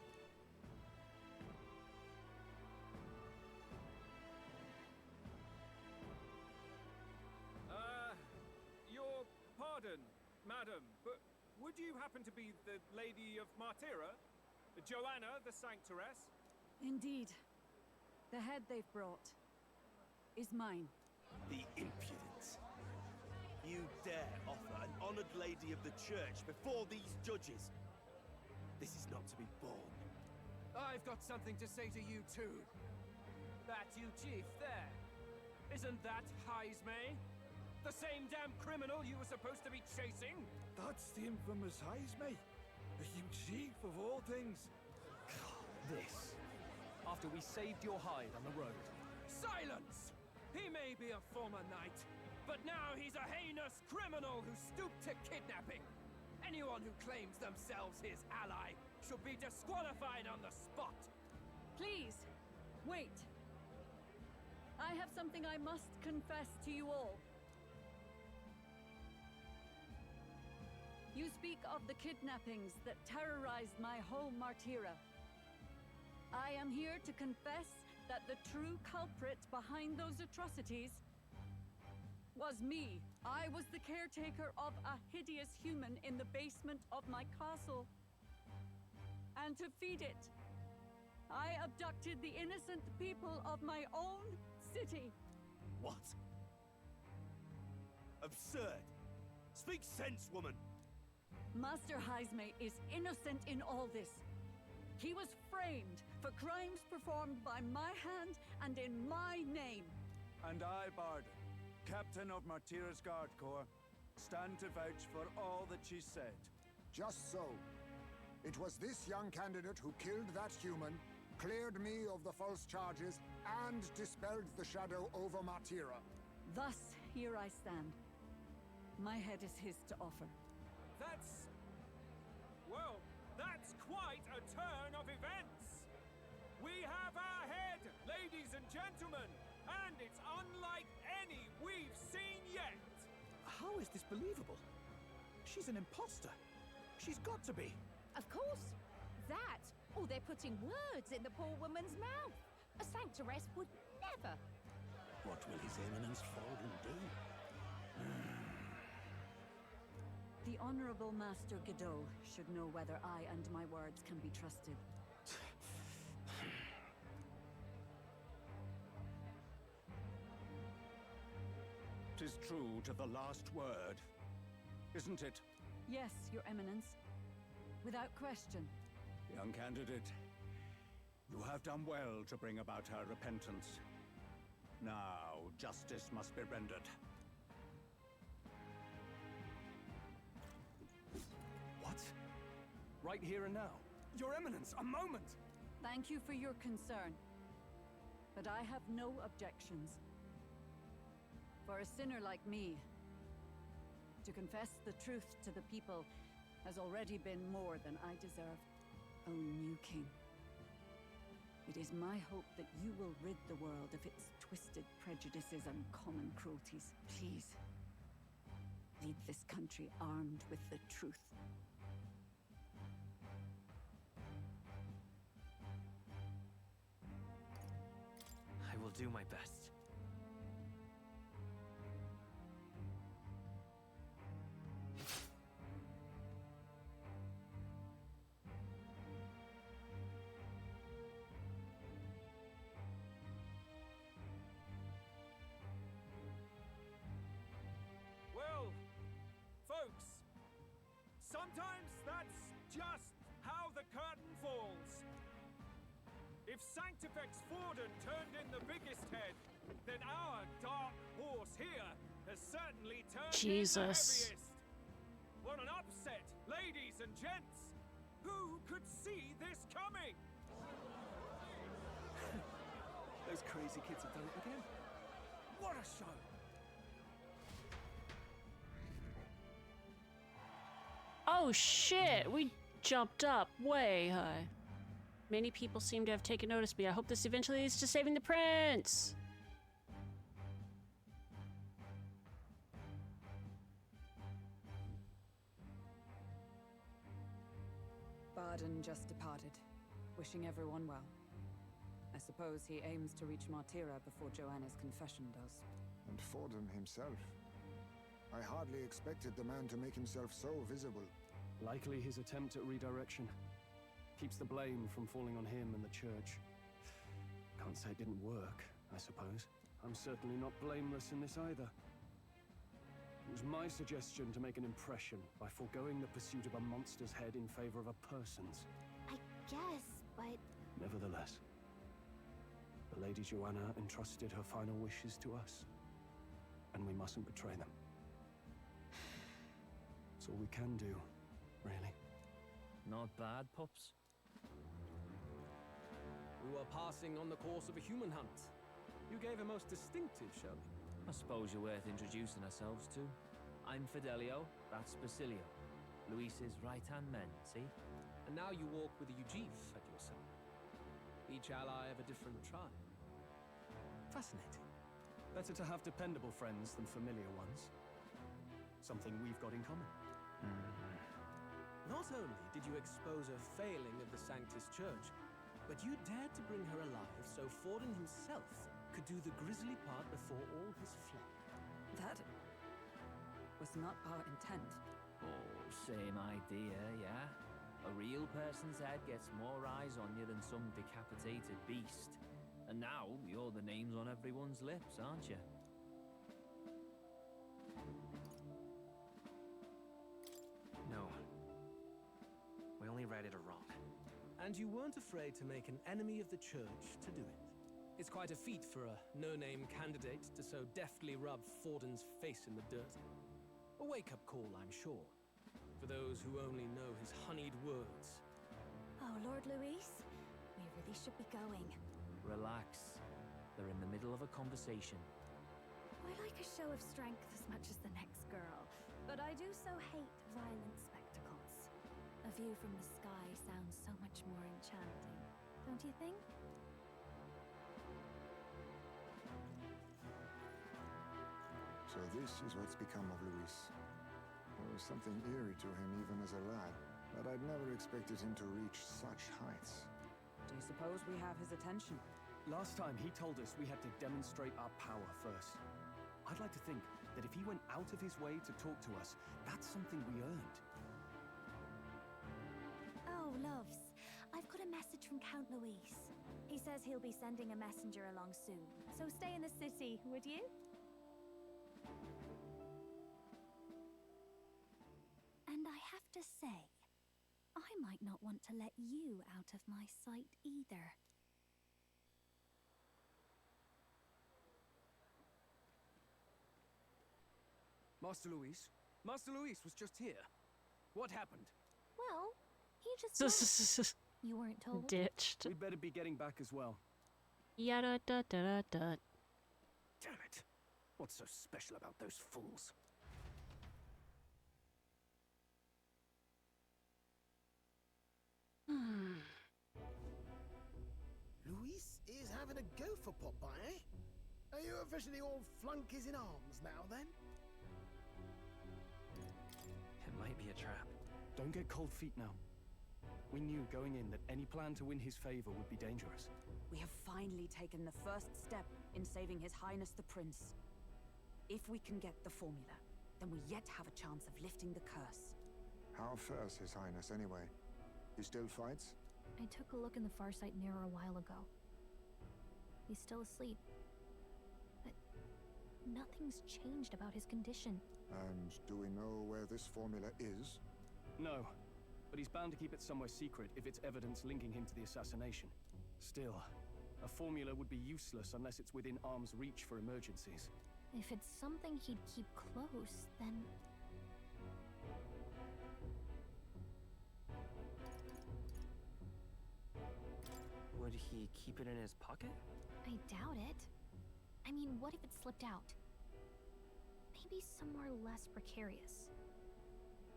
Your pardon, madam, but would you happen to be the Lady of Martira? Joanna, the Sanctoress? Indeed. The head they've brought is mine. The impudence. You dare offer an honored lady of the church before these judges? This is not to be borne. I've got something to say to you too. That you chief there. Isn't that Heismay? The same damn criminal you were supposed to be chasing? That's the infamous Heismay. The you chief of all things. This. After we saved your hide on the road. Silence! He may be a former knight, but now he's a heinous criminal who stooped to kidnapping. Anyone who claims themselves his ally should be disqualified on the spot. Please, wait. I have something I must confess to you all. You speak of the kidnappings that terrorized my home, Martira. I am here to confess that the true culprit behind those atrocities was me. I was the caretaker of a hideous human in the basement of my castle. And to feed it, I abducted the innocent people of my own city. What? Absurd! Speak sense, woman! Master Heismay is innocent in all this. He was framed for crimes performed by my hand and in my name. And I, Barden, Captain of Martira's Guard Corps, stand to vouch for all that she said. Just so. It was this young candidate who killed that human, cleared me of the false charges, and dispelled the shadow over Martira. Thus, here I stand. My head is his to offer. That's quite a turn of events! We have our head, ladies and gentlemen, and it's unlike any we've seen yet! How is this believable? She's an imposter. She's got to be. Of course. That, or they're putting words in the poor woman's mouth. A sanctoress would never. What will His Eminence Forden do? The Honorable Master Godot should know whether I and my words can be trusted. 'Tis true to the last word, isn't it? Yes, Your Eminence. Without question. Young candidate, you have done well to bring about her repentance. Now, justice must be rendered. What? Right here and now? Your Eminence, a moment! Thank you for your concern. But I have no objections. For a sinner like me, to confess the truth to the people has already been more than I deserve. O new king, it is my hope that you will rid the world of its twisted prejudices and common cruelties. Please, lead this country armed with the truth. I will do my best. Well, folks, sometimes that's just how the curtain falls. If Sanctifex Forden turned in the biggest head, then our dark horse here has certainly turned in the heaviest. What an upset, ladies and gents! Who could see this coming? Those crazy kids have done it again. What a show! Oh shit, we jumped up way high. Many people seem to have taken notice of me. I hope this eventually leads to saving the prince. Barden just departed, wishing everyone well. I suppose he aims to reach Martira before Joanna's confession does. And Forden himself. I hardly expected the man to make himself so visible. Likely his attempt at redirection. Keeps the blame from falling on him and the church. Can't say it didn't work, I suppose. I'm certainly not blameless in this either. It was my suggestion to make an impression by foregoing the pursuit of a monster's head in favor of a person's. I guess, but... Nevertheless, the Lady Joanna entrusted her final wishes to us, and we mustn't betray them. It's all we can do, really. Not bad, pups. We were passing on the course of a human hunt. You gave a most distinctive show. I suppose you're worth introducing ourselves to. I'm Fidelio, that's Basilio. Luis's right-hand men, see? And now you walk with a Ujif at your side. Each ally of a different tribe. Fascinating. Better to have dependable friends than familiar ones. Something we've got in common. Not only did you expose a failing of the Sanctus Church, but you dared to bring her alive so Forden himself could do the grisly part before all his flock. That was not our intent. Oh, same idea, yeah? A real person's head gets more eyes on you than some decapitated beast. And now, you're the names on everyone's lips, aren't you? No. We only righted a wrong. And you weren't afraid to make an enemy of the church to do it. It's quite a feat for a no-name candidate to so deftly rub Forden's face in the dirt. A wake-up call, I'm sure, for those who only know his honeyed words. Oh, Lord Luis, we really should be going. Relax. They're in the middle of a conversation. I like a show of strength as much as the next girl, but I do so hate violent spectacles. A view from the sky sounds so much more enchanting, don't you think? So this is what's become of Luis. There was something eerie to him even as a lad, but I'd never expected him to reach such heights. Do you suppose we have his attention? Last time he told us we had to demonstrate our power first. I'd like to think that if he went out of his way to talk to us, that's something we earned. Oh, loves. I've got a message from Count Luis. He says he'll be sending a messenger along soon, so stay in the city, would you? And I have to say, I might not want to let you out of my sight either. Master Luis? Master Luis was just here. What happened? Well, he just You weren't told? Ditched. We'd better be getting back as well. Yada da da da da. Damn it. What's so special about those fools? Luis is having a go for Popeye, eh? Are you officially all flunkies in arms now, then? It might be a trap. Don't get cold feet now. We knew going in that any plan to win his favor would be dangerous. We have finally taken the first step in saving His Highness the Prince. If we can get the formula, then we yet have a chance of lifting the curse. How fares His Highness, anyway? He still fights? I took a look in the Farsight mirror a while ago. He's still asleep. But nothing's changed about his condition. And do we know where this formula is? No, but he's bound to keep it somewhere secret if it's evidence linking him to the assassination. Still, a formula would be useless unless it's within arm's reach for emergencies. If it's something he'd keep close, then... Would he keep it in his pocket? I doubt it. I mean, what if it slipped out? Maybe somewhere less precarious.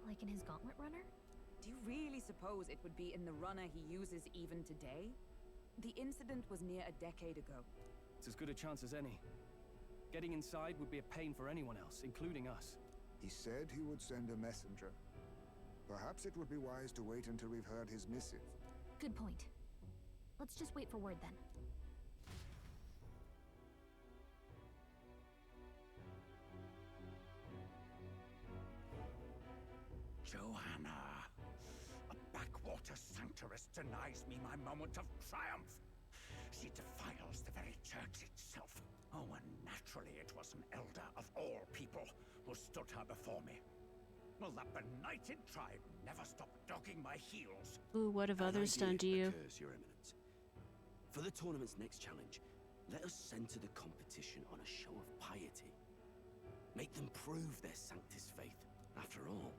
Like in his gauntlet runner? Do you really suppose it would be in the runner he uses even today? The incident was near a decade ago. It's as good a chance as any. Getting inside would be a pain for anyone else, including us. He said he would send a messenger. Perhaps it would be wise to wait until we've heard his missive. Good point. Let's just wait for word then. Joanna! A backwater sanctuarist denies me my moment of triumph! She defiles the very church itself. Oh, and naturally it was an elder of all people who stood her before me. Will that benighted tribe never stop dogging my heels? Ooh, what have An others idea done to you? occurs, Your Eminence. For the tournament's next challenge, let us center the competition on a show of piety. Make them prove their Sanctus faith. After all,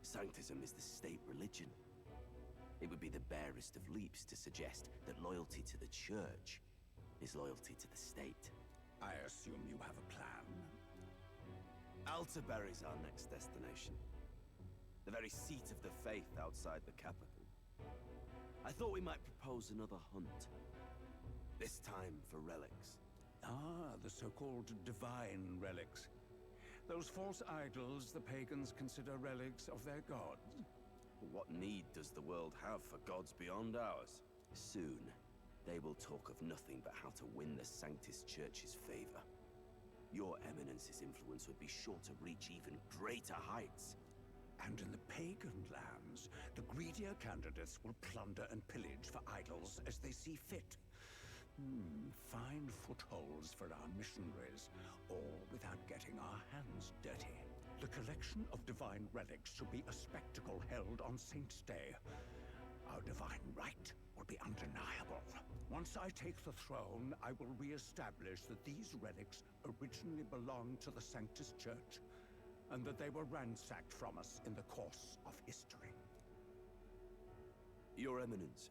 Sanctism is the state religion. It would be the barest of leaps to suggest that loyalty to the Church is loyalty to the state. I assume you have a plan? Altaberry's our next destination. The very seat of the faith outside the capital. I thought we might propose another hunt. This time for relics. Ah, the so-called divine relics. Those false idols the pagans consider relics of their gods. What need does the world have for gods beyond ours? Soon, they will talk of nothing but how to win the Sanctus Church's favor. Your Eminence's influence would be sure to reach even greater heights. And in the pagan lands, the greedier candidates will plunder and pillage for idols as they see fit. Fine footholds for our missionaries, all without getting our hands dirty. The collection of divine relics should be a spectacle held on Saint's Day. Our divine right will be undeniable. Once I take the throne, I will re-establish that these relics originally belonged to the Sanctus Church, and that they were ransacked from us in the course of history. Your Eminence,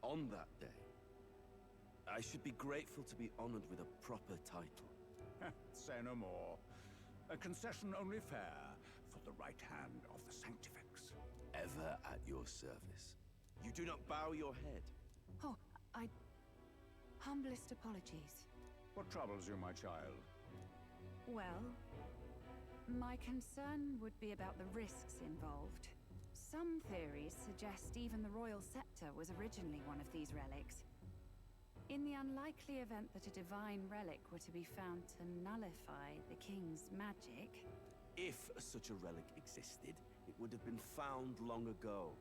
on that day, I should be grateful to be honored with a proper title. Say no more. A concession only fair for the right hand of the Sanctifex. Ever at your service. You do not bow your head. Oh, humblest apologies. What troubles you, my child? Well, my concern would be about the risks involved. Some theories suggest even the royal scepter was originally one of these relics. In the unlikely event that a divine relic were to be found to nullify the king's magic... If such a relic existed, it would have been found long ago.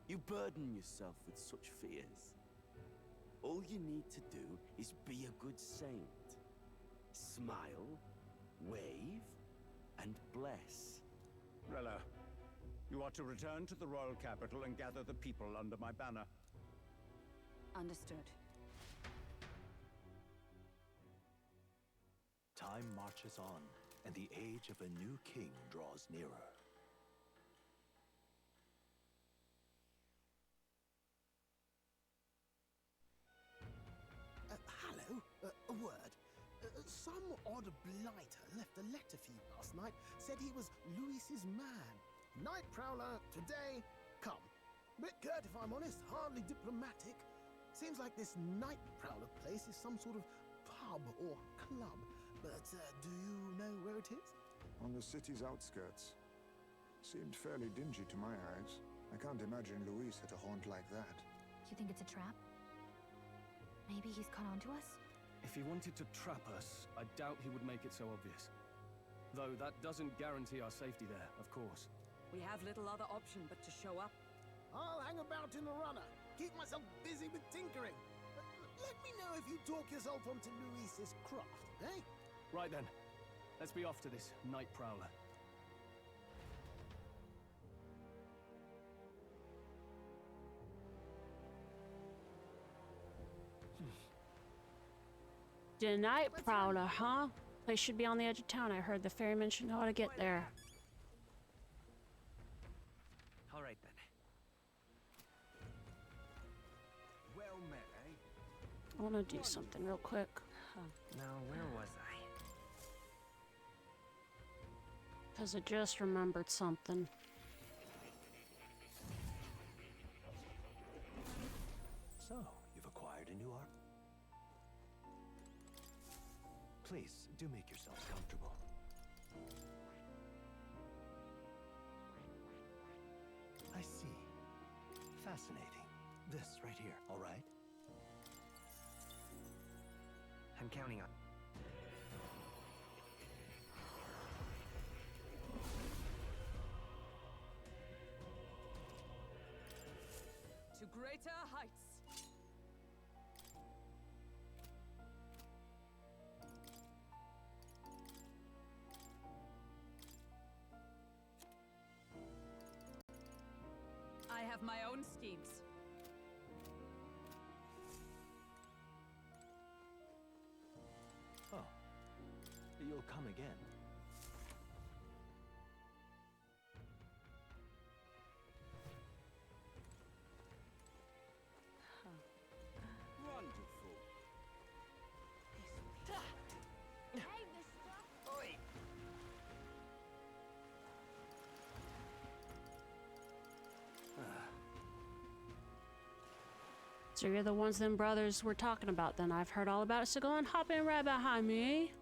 You burden yourself with such fears. All you need to do is be a good saint. Smile, wave, and bless. Rella, you are to return to the royal capital and gather the people under my banner. Understood. Time marches on, and the age of a new king draws nearer. Hello? A word. Some odd blighter left a letter for you last night. Said he was Luis's man. Night Prowler, today, come. Bit curt if I'm honest, hardly diplomatic. Seems like this Night Prowler place is some sort of pub or club. But do you know where it is? On the city's outskirts. Seemed fairly dingy to my eyes. I can't imagine Luis at a haunt like that. You think it's a trap? Maybe he's caught on to us? If he wanted to trap us, I doubt he would make it so obvious. Though that doesn't guarantee our safety there, of course. We have little other option but to show up. I'll hang about in the runner. Keep myself busy with tinkering. Let me know if you talk yourself onto Luis's craft, eh? Right then. Let's be off to this Night Prowler. The Night Prowler, huh? Place should be on the edge of town. I heard the ferryman should know how to get there. All right then. Well met, eh? I want to do something real quick. Now, where was I? Because I just remembered something. So, you've acquired a new art? Please, do make yourself comfortable. I see. Fascinating. This right here, all right? I'm counting on. To greater heights. my own schemes. Oh, you'll come again. Wonderful. Hey, mister! Oi! So you're the ones them brothers were talking about then. I've heard all about it, so go on, hop in right behind me.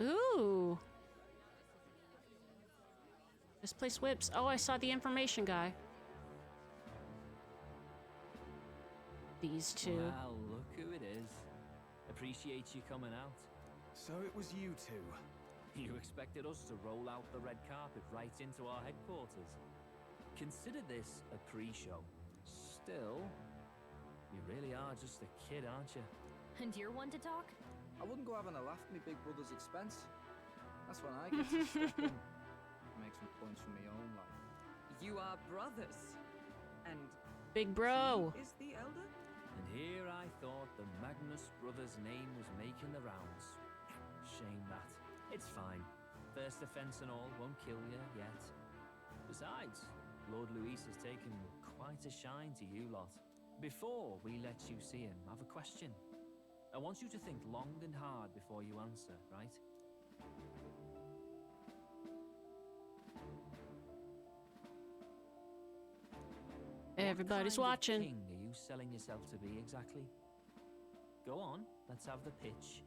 Ooh. This place whips. Oh, I saw the information guy. These two. Well, look who it is. Appreciate you coming out. So it was you two. You expected us to roll out the red carpet right into our headquarters. Consider this a pre-show. Still, you really are just a kid, aren't you? And you're one to talk? I wouldn't go having a laugh at my big brother's expense. That's when I get to step in. Make some points from my own life. You are brothers. And Big bro. he is the elder? And here I thought the Magnus brothers' name was making the rounds. Shame that. It's fine. First offense and all won't kill you yet. Besides, Lord Luis has taken quite a shine to you lot. Before we let you see him, I have a question. I want you to think long and hard before you answer, right? Everybody's what kind watching. Of king are you selling yourself to be exactly? Go on, let's have the pitch.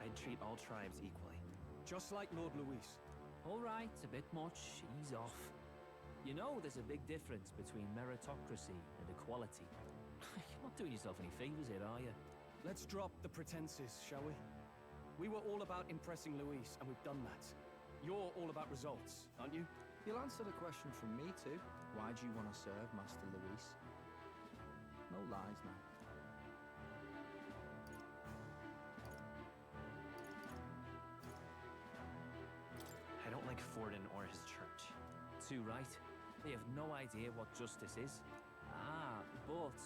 I'd treat all tribes equally. Just like Lord Luis. All right, a bit much. Ease off. You know there's a big difference between meritocracy and equality. You're not doing yourself any favors here, are you? Let's drop the pretenses, shall we? We were all about impressing Luis, and we've done that. You're all about results, aren't you? You'll answer the question from me too. Why do you want to serve Master Luis? No lies now. I don't like Forden or his church. Too right. They have no idea what justice is. Ah, but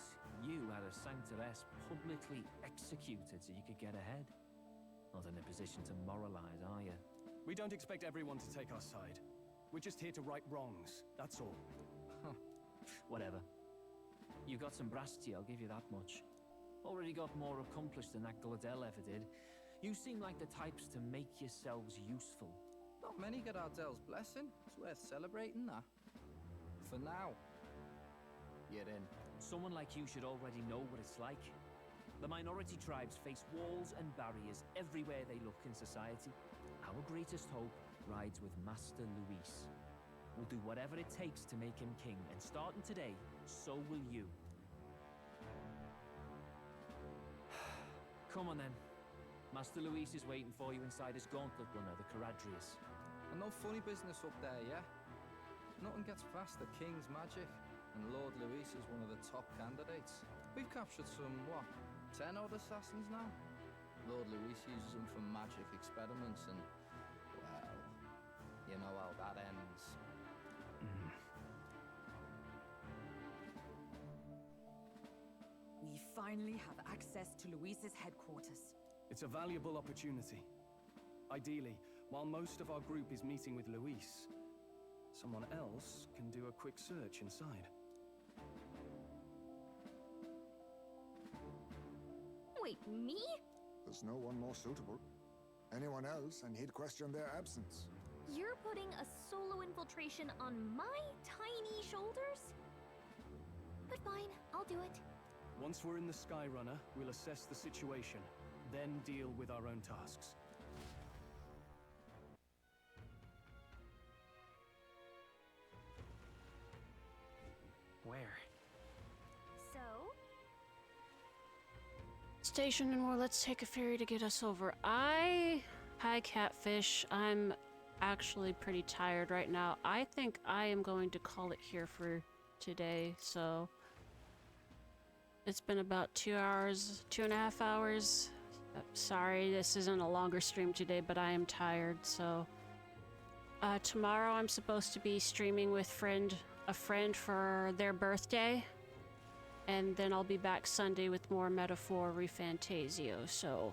you had a sanctoress publicly executed so you could get ahead. Not in a position to moralize, are you? We don't expect everyone to take our side. We're just here to right wrongs, that's all. Whatever. You got some brass tea, I'll give you that much. Already got more accomplished than that Gladel ever did. You seem like the types to make yourselves useful. Not many get Ardel's blessing. It's worth celebrating that. For now, you're in. Someone like you should already know what it's like. The minority tribes face walls and barriers everywhere they look in society. Our greatest hope rides with Master Luis. We'll do whatever it takes to make him king, and starting today, so will you. Come on then. Master Luis is waiting for you inside his gauntlet runner, the Caradrius. And no funny business up there, yeah? Nothing gets past the King's magic, and Lord Luis is one of the top candidates. We've captured some, what, 10 odd assassins now? Lord Luis uses them for magic experiments and, well, you know how that ends. We finally have access to Luis's headquarters. It's a valuable opportunity. Ideally, while most of our group is meeting with Luis, someone else can do a quick search inside. Wait, me? There's no one more suitable. Anyone else, and he'd question their absence. You're putting a solo infiltration on my tiny shoulders? But fine, I'll do it. Once we're in the Skyrunner, we'll assess the situation, then deal with our own tasks. Where? So? Station and more. Let's take a ferry to get us over. Hi, Catfish. I'm actually pretty tired right now. I think I am going to call it here for today, so it's been about 2 hours, 2.5 hours. Sorry, this isn't a longer stream today, but I am tired, so tomorrow I'm supposed to be streaming with a friend for their birthday, and then I'll be back Sunday with more Metaphor ReFantazio, so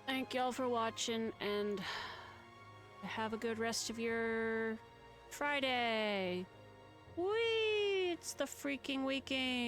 thank y'all for watching, and have a good rest of your Friday. Whee! It's the freaking weekend.